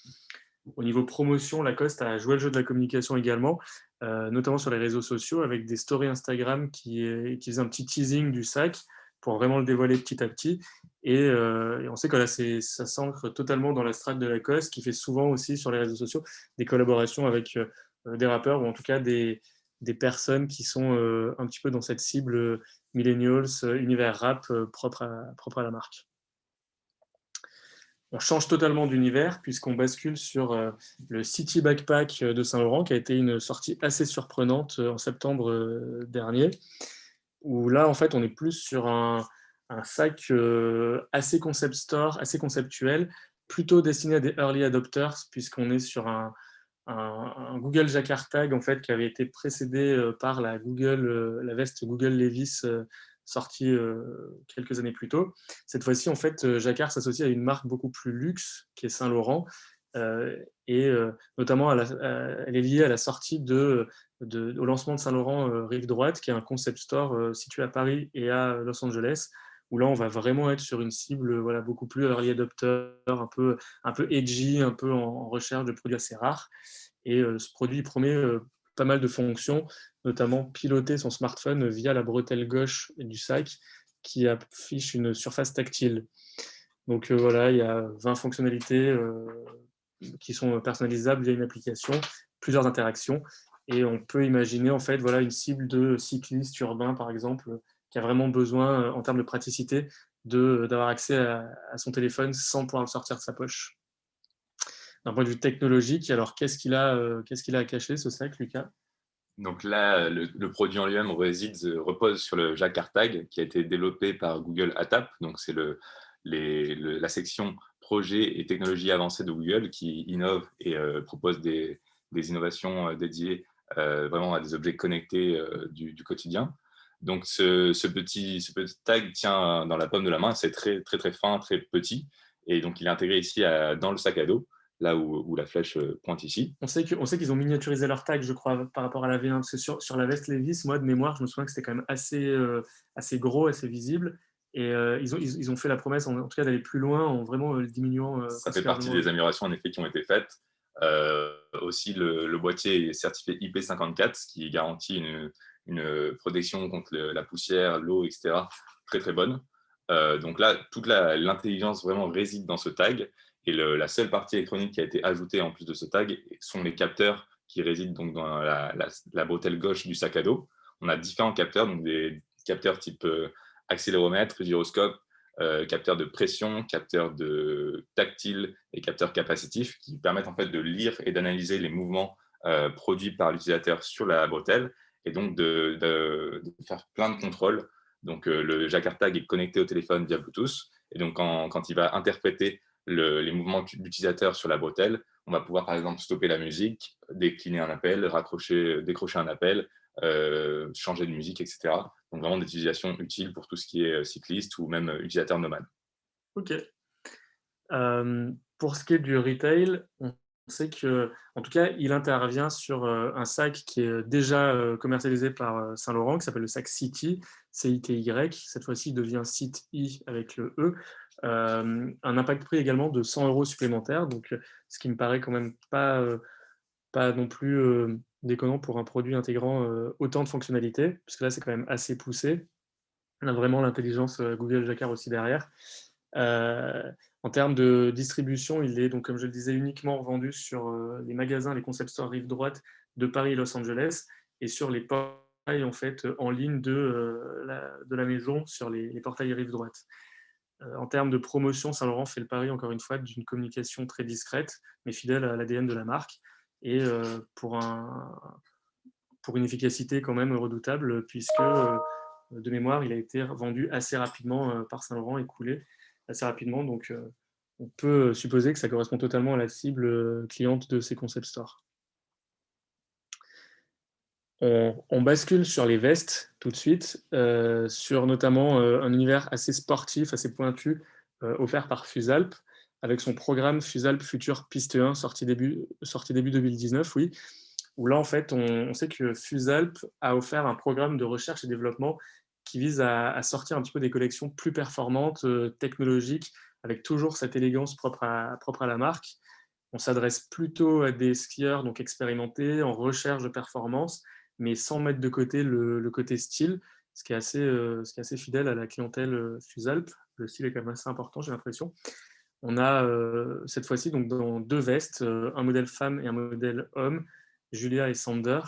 Au niveau promotion, Lacoste a joué le jeu de la communication également, notamment sur les réseaux sociaux, avec des stories Instagram qui faisaient un petit teasing du sac pour vraiment le dévoiler petit à petit. Et on sait que là, ça s'ancre totalement dans la strate de Lacoste, qui fait souvent aussi sur les réseaux sociaux des collaborations avec des rappeurs, ou en tout cas des personnes qui sont un petit peu dans cette cible millennials, univers rap propre à la marque. On change totalement d'univers puisqu'on bascule sur le City Backpack de Saint-Laurent, qui a été une sortie assez surprenante en septembre dernier, où là, en fait, on est plus sur un sac assez concept store, assez conceptuel, plutôt destiné à des early adopters, puisqu'on est sur un Google Jacquard Tag, en fait, qui avait été précédé par la veste Google Levi's sortie quelques années plus tôt. Cette fois-ci, en fait, Jacquard s'associe à une marque beaucoup plus luxe, qui est Saint-Laurent, et notamment elle est liée à la sortie au lancement de Saint-Laurent Rive Droite, qui est un concept store situé à Paris et à Los Angeles, où là, on va vraiment être sur une cible voilà, beaucoup plus early adopter, un peu edgy, un peu en recherche de produits assez rares. Et ce produit promet pas mal de fonctions, notamment piloter son smartphone via la bretelle gauche du sac qui affiche une surface tactile. Donc voilà, il y a 20 fonctionnalités qui sont personnalisables via une application, plusieurs interactions, et on peut imaginer en fait voilà, une cible de cycliste urbain par exemple, qui a vraiment besoin en termes de praticité d'avoir accès à son téléphone sans pouvoir le sortir de sa poche. D'un point de vue technologique, alors qu'est-ce qu'il a à cacher ce sac, Lucas? Donc là, le produit en lui-même repose sur le Jacquard Tag qui a été développé par Google ATAP. Donc c'est la section projet et technologies avancées de Google qui innove et propose des innovations dédiées vraiment à des objets connectés du quotidien. Donc ce petit tag tient dans la paume de la main, c'est très, très, très fin, très petit. Et donc il est intégré ici dans le sac à dos, là où la flèche pointe ici. On sait qu'ils ont miniaturisé leur tag, je crois, par rapport à la V1, parce que sur la veste Levi's, moi, de mémoire, je me souviens que c'était quand même assez gros, assez visible. Et ils ont fait la promesse, en tout cas, d'aller plus loin en vraiment le diminuant. Ça fait partie des améliorations, en effet, qui ont été faites. Aussi, le boîtier est certifié IP54, ce qui garantit une protection contre la poussière, l'eau, etc. Très, très bonne. Donc là, toute l'intelligence vraiment réside dans ce tag. Et la seule partie électronique qui a été ajoutée en plus de ce tag sont les capteurs qui résident donc dans la bretelle gauche du sac à dos. On a différents capteurs, donc des capteurs type accéléromètre, gyroscope, capteurs de pression, capteurs tactile et capteurs capacitifs qui permettent en fait de lire et d'analyser les mouvements produits par l'utilisateur sur la bretelle et donc de faire plein de contrôles. Donc le Jacquard Tag est connecté au téléphone via Bluetooth et donc quand il va interpréter les mouvements de l'utilisateur sur la bretelle, on va pouvoir par exemple stopper la musique, décliner un appel, décrocher un appel, changer de musique, etc. Donc vraiment des utilisations utiles pour tout ce qui est cycliste ou même utilisateur nomade. Ok. Pour ce qui est du retail, on sait que, en tout cas, il intervient sur un sac qui est déjà commercialisé par Saint-Laurent, qui s'appelle le sac City, CITY. Cette fois-ci, il devient City avec le E. Un impact prix également de 100 € supplémentaires, donc ce qui me paraît quand même pas non plus déconnant pour un produit intégrant autant de fonctionnalités, puisque là, c'est quand même assez poussé. On a vraiment l'intelligence Google Jacquard aussi derrière. En termes de distribution, il est, donc, comme je le disais, uniquement vendu sur les magasins, les concept stores rive droite de Paris et Los Angeles, et sur les portails en fait en ligne de la maison, sur les portails rive droite. En termes de promotion, Saint-Laurent fait le pari, encore une fois, d'une communication très discrète, mais fidèle à l'ADN de la marque, et pour une efficacité quand même redoutable, puisque, de mémoire, il a été vendu assez rapidement par Saint-Laurent et coulé assez rapidement. Donc, on peut supposer que ça correspond totalement à la cible cliente de ces concept stores. On bascule sur les vestes tout de suite, sur notamment un univers assez sportif, assez pointu, offert par Fusalp, avec son programme Fusalp Future Piste 1, sorti début 2019, oui, où là, en fait, on sait que Fusalp a offert un programme de recherche et développement qui vise à sortir un petit peu des collections plus performantes, technologiques, avec toujours cette élégance propre à la marque. On s'adresse plutôt à des skieurs donc expérimentés, en recherche de performance, mais sans mettre de côté le côté style, ce qui est assez fidèle à la clientèle Fusalp. Le style est quand même assez important, j'ai l'impression. On a cette fois-ci donc dans 2 vestes, un modèle femme et un modèle homme, Julia et Sander,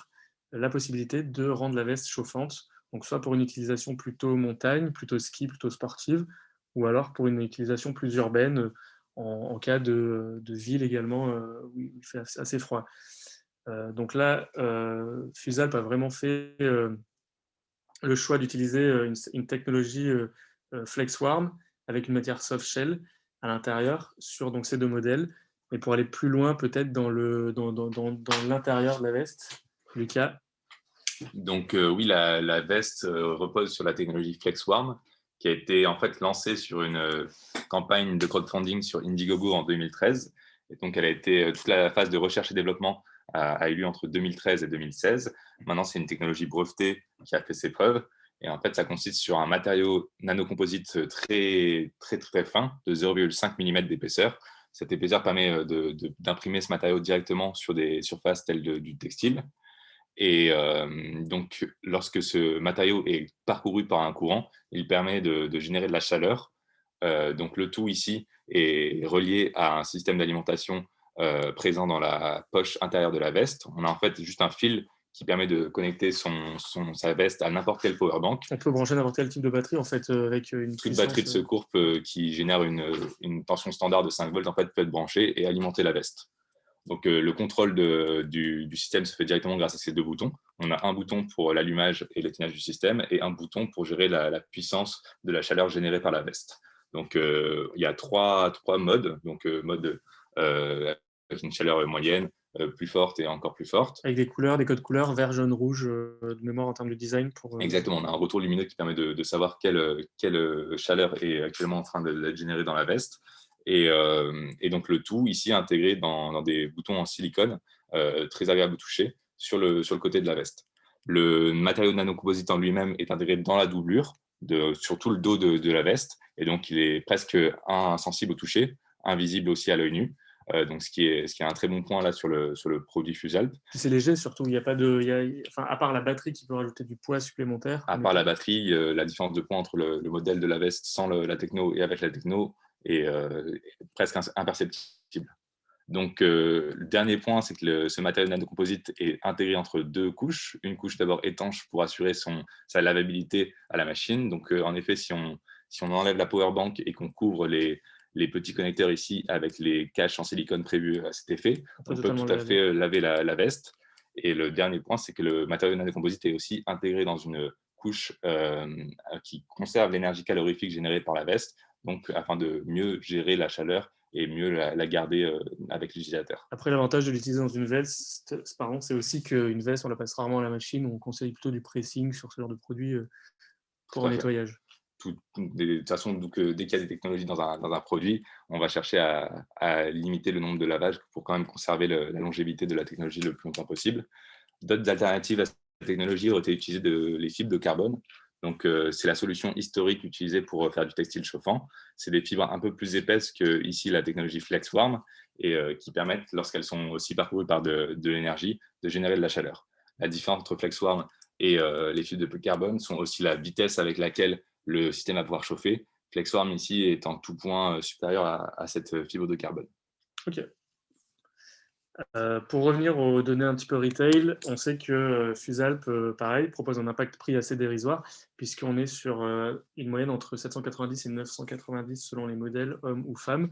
la possibilité de rendre la veste chauffante, donc soit pour une utilisation plutôt montagne, plutôt ski, plutôt sportive, ou alors pour une utilisation plus urbaine, en cas de ville également, où il fait assez froid. Donc là, Fusalp a vraiment fait le choix d'utiliser une technologie FlexWarm avec une matière soft shell à l'intérieur sur donc, ces 2 modèles. Mais pour aller plus loin, peut-être dans l'intérieur de la veste, Lucas. Donc oui, la veste repose sur la technologie FlexWarm, qui a été en fait lancée sur une campagne de crowdfunding sur Indiegogo en 2013. Et donc elle a été toute la phase de recherche et développement a eu lieu entre 2013 et 2016. Maintenant, c'est une technologie brevetée qui a fait ses preuves. Et en fait, ça consiste sur un matériau nanocomposite très, très, très fin, de 0,5 mm d'épaisseur. Cette épaisseur permet d'imprimer ce matériau directement sur des surfaces telles du textile. Et donc, lorsque ce matériau est parcouru par un courant, il permet de générer de la chaleur. Donc, le tout ici est relié à un système d'alimentation présent dans la poche intérieure de la veste. On a en fait juste un fil qui permet de connecter sa veste à n'importe quel powerbank. On peut brancher n'importe quel type de batterie en fait avec une toute batterie de secours qui génère une tension standard de 5 volts en fait, peut être branchée et alimenter la veste. Donc, le contrôle du système se fait directement grâce à ces deux boutons. On a un bouton pour l'allumage et l'éteignage du système et un bouton pour gérer la puissance de la chaleur générée par la veste. Donc, il y a trois modes. Donc, mode avec une chaleur moyenne, plus forte et encore plus forte. Avec des couleurs, des codes couleurs, vert, jaune, rouge, de mémoire en termes de design. Exactement, on a un retour lumineux qui permet de savoir quelle chaleur est actuellement en train d'être générée dans la veste. Et donc le tout ici intégré dans des boutons en silicone très agréable au toucher sur le côté de la veste. Le matériau nanocomposite en lui-même est intégré dans la doublure, sur tout le dos de la veste, et donc il est presque insensible au toucher, invisible aussi à l'œil nu. Donc ce qui est un très bon point là sur le produit Fusalp. C'est léger surtout, il n'y a pas enfin, à part la batterie qui peut rajouter du poids supplémentaire. À part la batterie, la différence de poids entre le modèle de la veste sans la techno et avec la techno est presque imperceptible. Donc, le dernier point, c'est que ce matériau nanocomposite est intégré entre deux couches. Une couche d'abord étanche pour assurer sa lavabilité à la machine. Donc, en effet, si on enlève la power bank et qu'on couvre les petits connecteurs ici avec les caches en silicone prévus à cet effet, on peut tout à fait laver la veste. Et le dernier point, c'est que le matériau nanocomposite est aussi intégré dans une couche qui conserve l'énergie calorifique générée par la veste, donc afin de mieux gérer la chaleur et mieux la garder avec l'utilisateur. Après, l'avantage de l'utiliser dans une veste, c'est aussi qu'une veste, on la passe rarement à la machine, on conseille plutôt du pressing sur ce genre de produit pour un nettoyage. De toute façon, dès qu'il y a des technologies dans un produit, on va chercher à limiter le nombre de lavages pour quand même conserver la longévité de la technologie le plus longtemps possible. D'autres alternatives à cette technologie ont été utilisées les fibres de carbone. Donc, c'est la solution historique utilisée pour faire du textile chauffant. C'est des fibres un peu plus épaisses que ici la technologie FlexWarm et qui permettent, lorsqu'elles sont aussi parcourues par de l'énergie, de générer de la chaleur. La différence entre FlexWarm et les fibres de carbone sont aussi la vitesse avec laquelle le système va pouvoir chauffer. FlexWarm ici est en tout point supérieur à cette fibre de carbone. Ok. Pour revenir aux données un petit peu retail, on sait que Fusalp, pareil, propose un impact prix assez dérisoire, puisqu'on est sur une moyenne entre 790 et 990 selon les modèles, hommes ou femmes,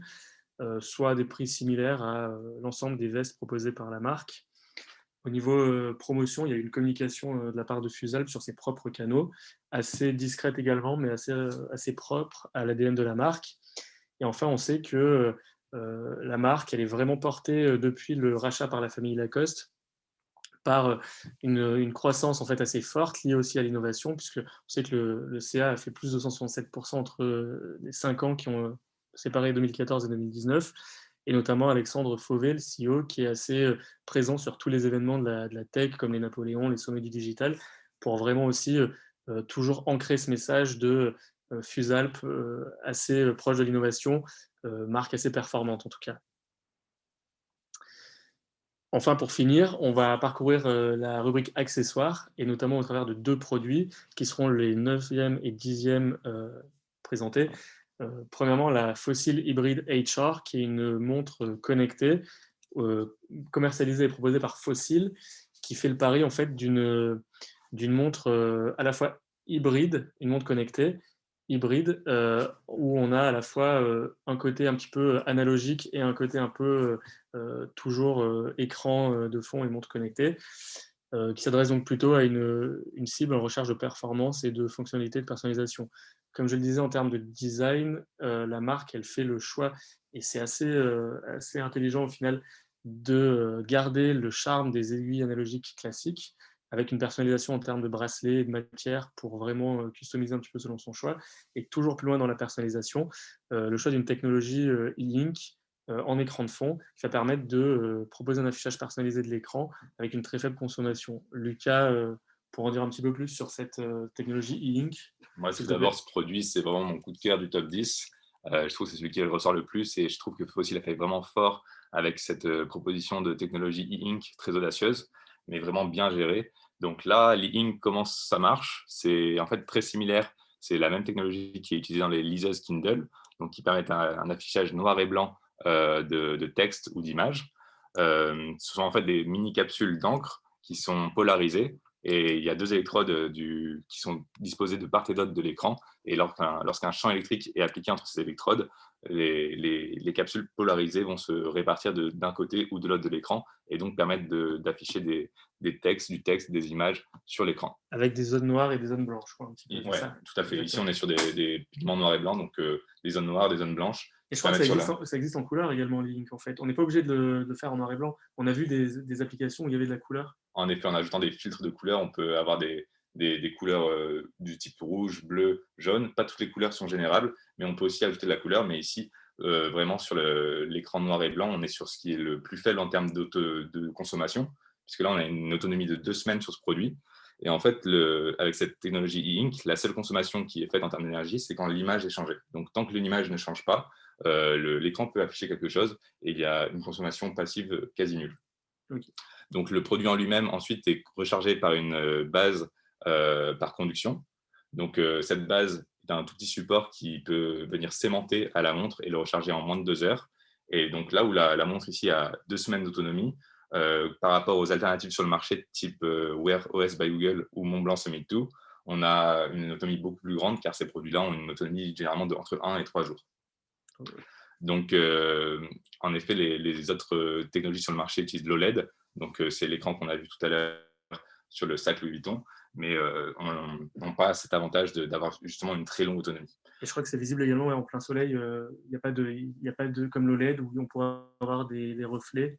soit des prix similaires à l'ensemble des vestes proposées par la marque. Au niveau promotion, il y a eu une communication de la part de Fusalp sur ses propres canaux, assez discrète également, mais assez propre à l'ADN de la marque. Et enfin, on sait que la marque, elle est vraiment portée depuis le rachat par la famille Lacoste par une croissance en fait assez forte liée aussi à l'innovation, puisque on sait que le CA a fait plus de 167% entre les 5 ans qui ont séparé 2014 et 2019, et notamment Alexandre Fauvet, le CEO, qui est assez présent sur tous les événements de la tech, comme les Napoléons, les sommets du digital, pour vraiment aussi toujours ancrer ce message de Fusalp assez proche de l'innovation, marque assez performante en tout cas. Enfin, pour finir, on va parcourir la rubrique accessoires, et notamment au travers de deux produits qui seront les 9e et 10e présentés. Premièrement, la Fossil Hybrid HR, qui est une montre connectée, commercialisée et proposée par Fossil, qui fait le pari en fait d'une montre à la fois hybride, une montre connectée, hybride, où on a à la fois un côté un petit peu analogique et un côté un peu toujours écran de fond et montre connectée, qui s'adresse donc plutôt à une cible en recherche de performance et de fonctionnalité de personnalisation. Comme je le disais, en termes de design, la marque, elle fait le choix, et c'est assez intelligent au final, de garder le charme des aiguilles analogiques classiques, avec une personnalisation en termes de bracelet et de matière pour vraiment customiser un petit peu selon son choix, et toujours plus loin dans la personnalisation, le choix d'une technologie e-ink en écran de fond qui va permettre de proposer un affichage personnalisé de l'écran avec une très faible consommation. Lucas, pour en dire un petit peu plus sur cette technologie e-ink. Moi, tout d'abord, ce produit, c'est vraiment mon coup de cœur du top 10. Je trouve que c'est celui qui ressort le plus et je trouve que Fossil a fait vraiment fort avec cette proposition de technologie e-ink très audacieuse, mais vraiment bien gérée. Donc là, l'e-ink, comment ça marche? C'est en fait très similaire. C'est la même technologie qui est utilisée dans les liseuses Kindle, donc qui permettent un affichage noir et blanc de texte ou d'images. Ce sont en fait des mini-capsules d'encre qui sont polarisées. Et il y a 2 électrodes qui sont disposées de part et d'autre de l'écran. Et lorsqu'un champ électrique est appliqué entre ces électrodes, les capsules polarisées vont se répartir d'un côté ou de l'autre de l'écran et donc permettre d'afficher du texte, des images sur l'écran. Avec des zones noires et des zones blanches, quoi, un petit peu, c'est Ouais, ça? tout à fait. Ici, Exactement. on est sur des pigments noirs et blancs, donc des zones noires, des zones blanches Et je qui crois que permettent sur la… ça existe en couleur également, Link, en fait. On n'est pas obligé de le faire en noir et blanc. On a vu des applications où il y avait de la couleur. En effet, en ajoutant des filtres de couleurs, on peut avoir des couleurs du type rouge, bleu, jaune. Pas toutes les couleurs sont générables, mais on peut aussi ajouter de la couleur. Mais ici, vraiment sur l'écran noir et blanc, on est sur ce qui est le plus faible en termes de consommation, puisque là, on a une autonomie de 2 semaines sur ce produit. Et en fait, avec cette technologie e-ink, la seule consommation qui est faite en termes d'énergie, c'est quand l'image est changée. Donc, tant que l'image ne change pas, l'écran peut afficher quelque chose et il y a une consommation passive quasi nulle. Ok. Donc, le produit en lui-même, ensuite, est rechargé par une base par conduction. Donc, cette base est un tout petit support qui peut venir s'aimanter à la montre et le recharger en moins de 2 heures. Et donc, là où la montre ici a 2 semaines d'autonomie, par rapport aux alternatives sur le marché type Wear OS by Google ou Montblanc Summit 2, on a une autonomie beaucoup plus grande car ces produits-là ont une autonomie généralement entre 1 et 3 jours. Donc, en effet, les autres technologies sur le marché utilisent l'OLED. Donc, c'est l'écran qu'on a vu tout à l'heure sur le sac Louis Vuitton, mais n'ont pas cet avantage d'avoir justement une très longue autonomie. Et je crois que c'est visible également en plein soleil. Il n'y a pas de comme l'OLED où on pourra avoir des reflets.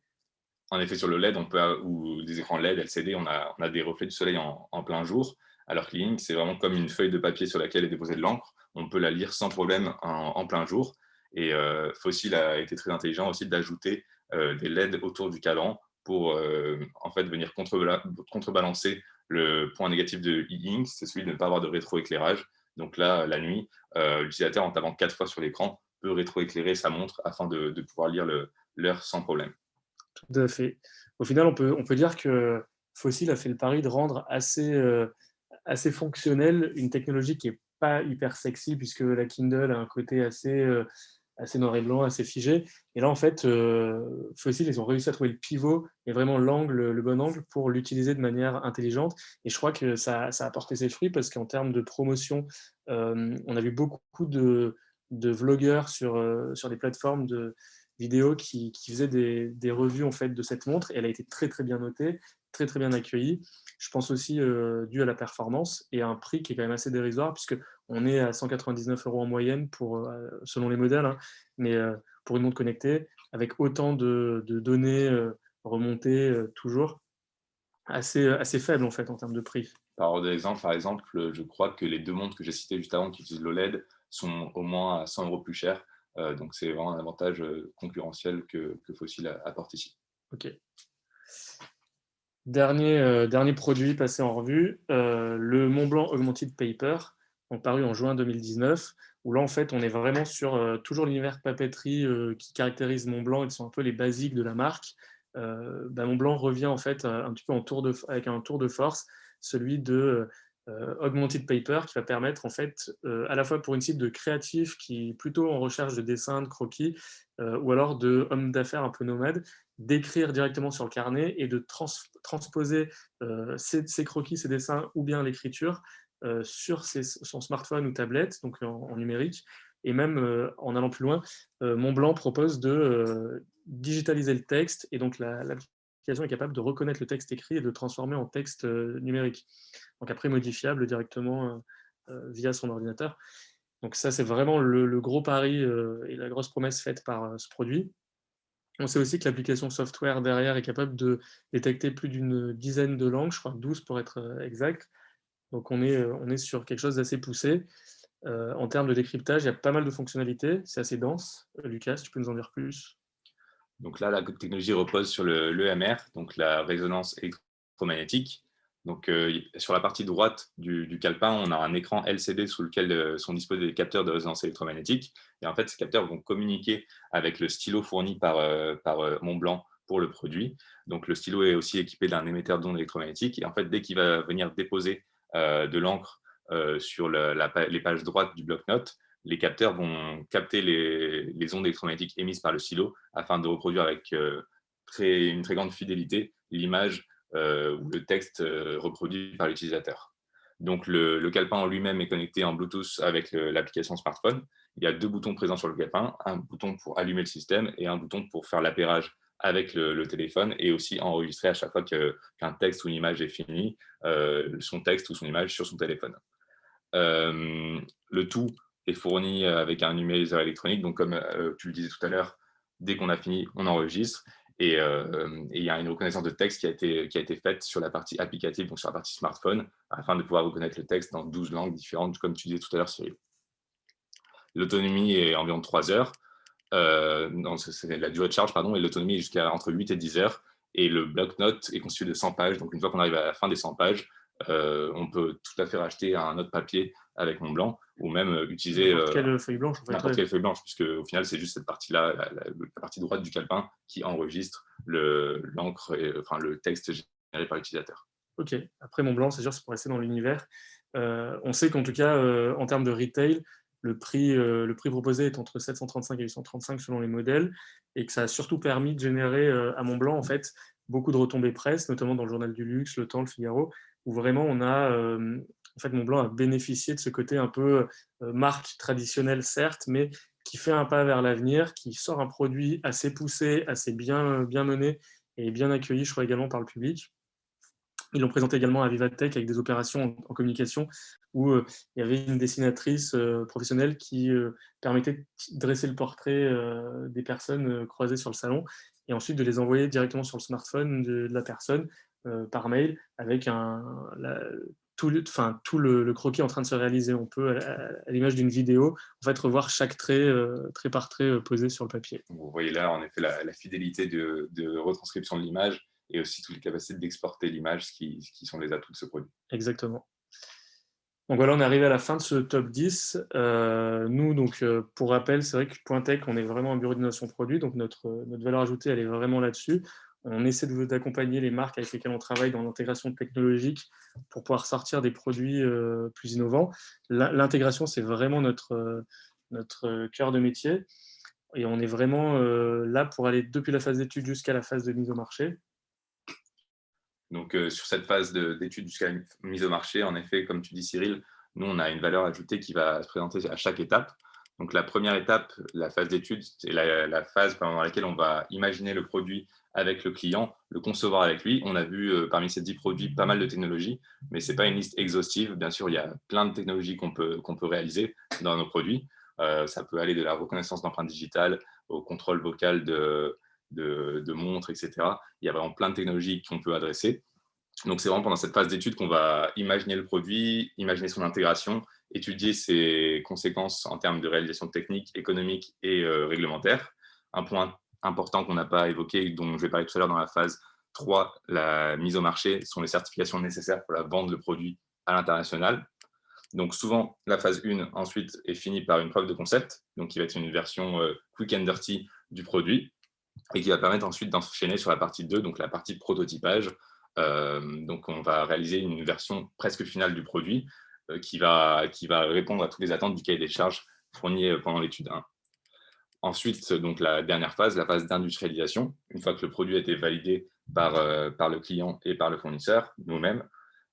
En effet, sur le LED, ou des écrans LED, LCD, on a des reflets du soleil en plein jour, alors que l'e-ink, c'est vraiment comme une feuille de papier sur laquelle est déposée de l'encre. On peut la lire sans problème en plein jour. Et Fossil a été très intelligent aussi d'ajouter des LED autour du cadran pour en fait venir contrebalancer le point négatif de e-ink, c'est celui de ne pas avoir de rétroéclairage. Donc là, la nuit, l'utilisateur, en tapant 4 fois sur l'écran, peut rétroéclairer sa montre afin de pouvoir lire l'heure sans problème. Tout à fait. Au final, on peut dire que Fossil a fait le pari de rendre assez fonctionnelle une technologie qui n'est pas hyper sexy, puisque la Kindle a un côté assez noir et blanc, assez figé. Et là, en fait, Fossil, ils ont réussi à trouver le pivot et vraiment le bon angle pour l'utiliser de manière intelligente. Et je crois que ça a porté ses fruits parce qu'en termes de promotion, on a vu beaucoup de vlogueurs sur les plateformes de vidéos qui faisaient des revues en fait, de cette montre. Et elle a été très, très bien notée, très, très bien accueillie. Je pense aussi dû à la performance et à un prix qui est quand même assez dérisoire, puisque on est à 199 € en moyenne selon les modèles, hein, mais pour une montre connectée, avec autant de données remontées toujours, assez faible en fait en termes de prix. Par exemple, je crois que les 2 montres que j'ai citées juste avant qui utilisent l'OLED sont au moins à 100 € plus chères. Donc, c'est vraiment un avantage concurrentiel que Fossil apporte ici. Ok. Dernier produit passé en revue, le Montblanc Augmented Paper, paru en juin 2019, où là, en fait, on est vraiment sur toujours l'univers papeterie qui caractérise Montblanc et qui sont un peu les basiques de la marque. Montblanc revient en fait un petit peu avec un tour de force, celui de Augmented Paper, qui va permettre en fait à la fois pour une cible de créatifs qui est plutôt en recherche de dessins, de croquis, ou alors de hommes d'affaires un peu nomades, d'écrire directement sur le carnet et de transposer ces croquis, ces dessins ou bien l'écriture sur son smartphone ou tablette, donc en numérique. Et même en allant plus loin, Montblanc propose de digitaliser le texte et donc l'application est capable de reconnaître le texte écrit et de le transformer en texte numérique. Donc après modifiable directement via son ordinateur. Donc ça, c'est vraiment le gros pari et la grosse promesse faite par ce produit. On sait aussi que l'application software derrière est capable de détecter plus d'une dizaine de langues, je crois 12 pour être exact. Donc on est sur quelque chose d'assez poussé. En termes de décryptage, il y a pas mal de fonctionnalités, c'est assez dense. Lucas, tu peux nous en dire plus? Donc là, la technologie repose sur l'EMR, donc la résonance électromagnétique. Donc, sur la partie droite du calepin, on a un écran LCD sous lequel sont disposés des capteurs de résonance électromagnétique. Et en fait, ces capteurs vont communiquer avec le stylo fourni par Montblanc pour le produit. Donc, le stylo est aussi équipé d'un émetteur d'ondes électromagnétiques. Et en fait, dès qu'il va venir déposer de l'encre sur les pages droites du bloc-notes, les capteurs vont capter les ondes électromagnétiques émises par le stylo afin de reproduire avec une très grande fidélité l'image ou le texte reproduit par l'utilisateur. Donc, le calepin en lui-même est connecté en Bluetooth avec l'application smartphone. Il y a 2 boutons présents sur le calepin, un bouton pour allumer le système et un bouton pour faire l'appairage avec le téléphone et aussi enregistrer à chaque fois qu'un texte ou une image est fini, son texte ou son image sur son téléphone. Le tout est fourni avec un numériseur électronique. Donc, comme tu le disais tout à l'heure, dès qu'on a fini, on enregistre. Et il y a une reconnaissance de texte qui a été faite sur la partie applicative, donc sur la partie smartphone, afin de pouvoir reconnaître le texte dans 12 langues différentes, comme tu disais tout à l'heure, Cyril. L'autonomie est environ 3 heures. Non, c'est la durée de charge, pardon, et l'autonomie est jusqu'à entre 8 et 10 heures. Et le bloc-notes est constitué de 100 pages. Donc, une fois qu'on arrive à la fin des 100 pages, on peut tout à fait racheter un autre papier avec Montblanc ou même utiliser n'importe quelle feuille blanche. En fait, n'importe quelle feuille blanche, puisque au final, c'est juste cette partie-là, la partie droite du calepin, qui enregistre l'encre et enfin, le texte généré par l'utilisateur. Ok, après Montblanc, c'est sûr, c'est pour rester dans l'univers. On sait qu'en tout cas, en termes de retail, le prix proposé est entre 735 et 835 selon les modèles, et que ça a surtout permis de générer à Montblanc en fait, beaucoup de retombées presse, notamment dans le Journal du Luxe, Le Temps, Le Figaro, où vraiment on a, en fait, Montblanc a bénéficié de ce côté un peu marque traditionnelle, certes, mais qui fait un pas vers l'avenir, qui sort un produit assez poussé, assez bien mené et bien accueilli, je crois, également par le public. Ils l'ont présenté également à Vivatech avec des opérations en communication où il y avait une dessinatrice professionnelle qui permettait de dresser le portrait des personnes croisées sur le salon et ensuite de les envoyer directement sur le smartphone de la personne par mail avec tout le croquis en train de se réaliser. On peut, à l'image d'une vidéo, en fait, revoir chaque trait, trait par trait posé sur le papier. Vous voyez là, en effet, la fidélité de retranscription de l'image et aussi toutes les capacités d'exporter l'image, qui sont les atouts de ce produit. Exactement. Donc voilà, on est arrivé à la fin de ce top 10. Nous, donc, pour rappel, c'est vrai que Pointech, on est vraiment un bureau d'innovation produit, donc notre valeur ajoutée, elle est vraiment là-dessus. On essaie d'accompagner les marques avec lesquelles on travaille dans l'intégration technologique pour pouvoir sortir des produits plus innovants. L'intégration, c'est vraiment notre cœur de métier. Et on est vraiment là pour aller depuis la phase d'étude jusqu'à la phase de mise au marché. Donc, sur cette phase d'étude jusqu'à la mise au marché, en effet, comme tu dis, Cyril, nous, on a une valeur ajoutée qui va se présenter à chaque étape. Donc, la première étape, la phase d'étude, c'est la phase pendant laquelle on va imaginer le produit avec le client, le concevoir avec lui. On a vu parmi ces 10 produits pas mal de technologies, mais ce n'est pas une liste exhaustive. Bien sûr, il y a plein de technologies qu'on peut réaliser dans nos produits. Ça peut aller de la reconnaissance d'empreintes digitales au contrôle vocal de montres, etc. Il y a vraiment plein de technologies qu'on peut adresser. Donc, c'est vraiment pendant cette phase d'étude qu'on va imaginer le produit, imaginer son intégration, étudier ses conséquences en termes de réalisation technique, économique et réglementaire. Un point important qu'on n'a pas évoqué, dont je vais parler tout à l'heure dans la phase 3, la mise au marché, sont les certifications nécessaires pour la vente de produits à l'international. Donc, souvent, la phase 1, ensuite, est finie par une preuve de concept, donc qui va être une version quick and dirty du produit, et qui va permettre ensuite d'enchaîner sur la partie 2, donc la partie prototypage. Donc, on va réaliser une version presque finale du produit qui va répondre à toutes les attentes du cahier des charges fourni pendant l'étude 1. Ensuite, donc, la dernière phase, la phase d'industrialisation. Une fois que le produit a été validé par le client et par le fournisseur, nous-mêmes,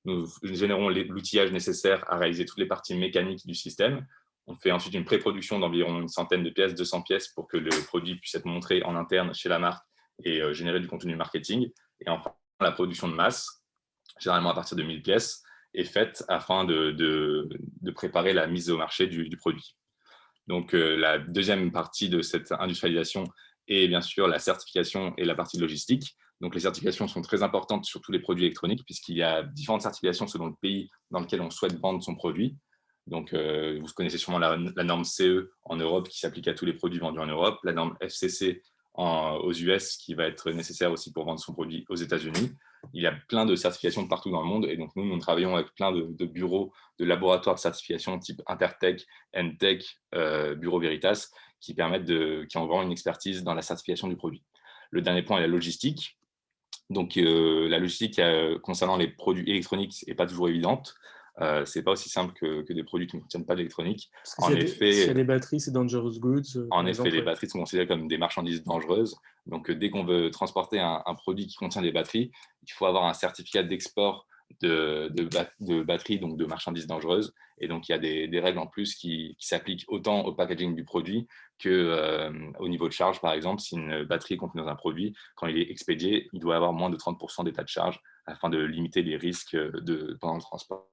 nous générons l'outillage nécessaire à réaliser toutes les parties mécaniques du système. On fait ensuite une pré-production d'environ une centaine de pièces, 200 pièces, pour que le produit puisse être montré en interne chez la marque et générer du contenu marketing. Et enfin, la production de masse, généralement à partir de 1000 pièces, est faite afin de préparer la mise au marché du produit. Donc, la deuxième partie de cette industrialisation est bien sûr la certification et la partie logistique. Donc, les certifications sont très importantes sur tous les produits électroniques, puisqu'il y a différentes certifications selon le pays dans lequel on souhaite vendre son produit. Donc, vous connaissez sûrement la norme CE en Europe qui s'applique à tous les produits vendus en Europe, la norme FCC aux US qui va être nécessaire aussi pour vendre son produit aux États-Unis. Il y a plein de certifications partout dans le monde et donc nous travaillons avec plein de bureaux, de laboratoires de certification type Intertech, Entech, Bureau Veritas qui ont vraiment une expertise dans la certification du produit. Le dernier point est la logistique. Donc, la logistique concernant les produits électroniques n'est pas toujours évidente. c'est pas aussi simple que des produits qui ne contiennent pas d'électronique. Parce que En s'il y a effet, des batteries, c'est dangerous goods, en par effet, exemple. les Ouais. batteries sont considérées comme des marchandises dangereuses. Donc, dès qu'on veut transporter un produit qui contient des batteries, il faut avoir un certificat d'export de batteries, donc de marchandises dangereuses. Et donc, il y a des règles en plus qui s'appliquent autant au packaging du produit qu'au niveau de charge. Par exemple, si une batterie est contenue dans un produit, quand il est expédié, il doit avoir moins de 30% d'état de charge afin de limiter les risques pendant le transport.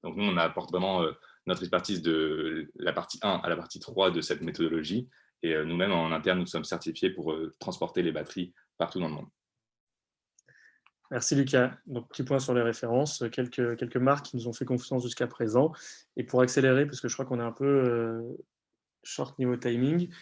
Donc, nous, on apporte vraiment notre expertise de la partie 1 à la partie 3 de cette méthodologie. Et nous-mêmes, en interne, nous sommes certifiés pour transporter les batteries partout dans le monde. Merci Lucas. Donc, petit point sur les références, quelques marques qui nous ont fait confiance jusqu'à présent. Et pour accélérer, parce que je crois qu'on est un peu short niveau timing,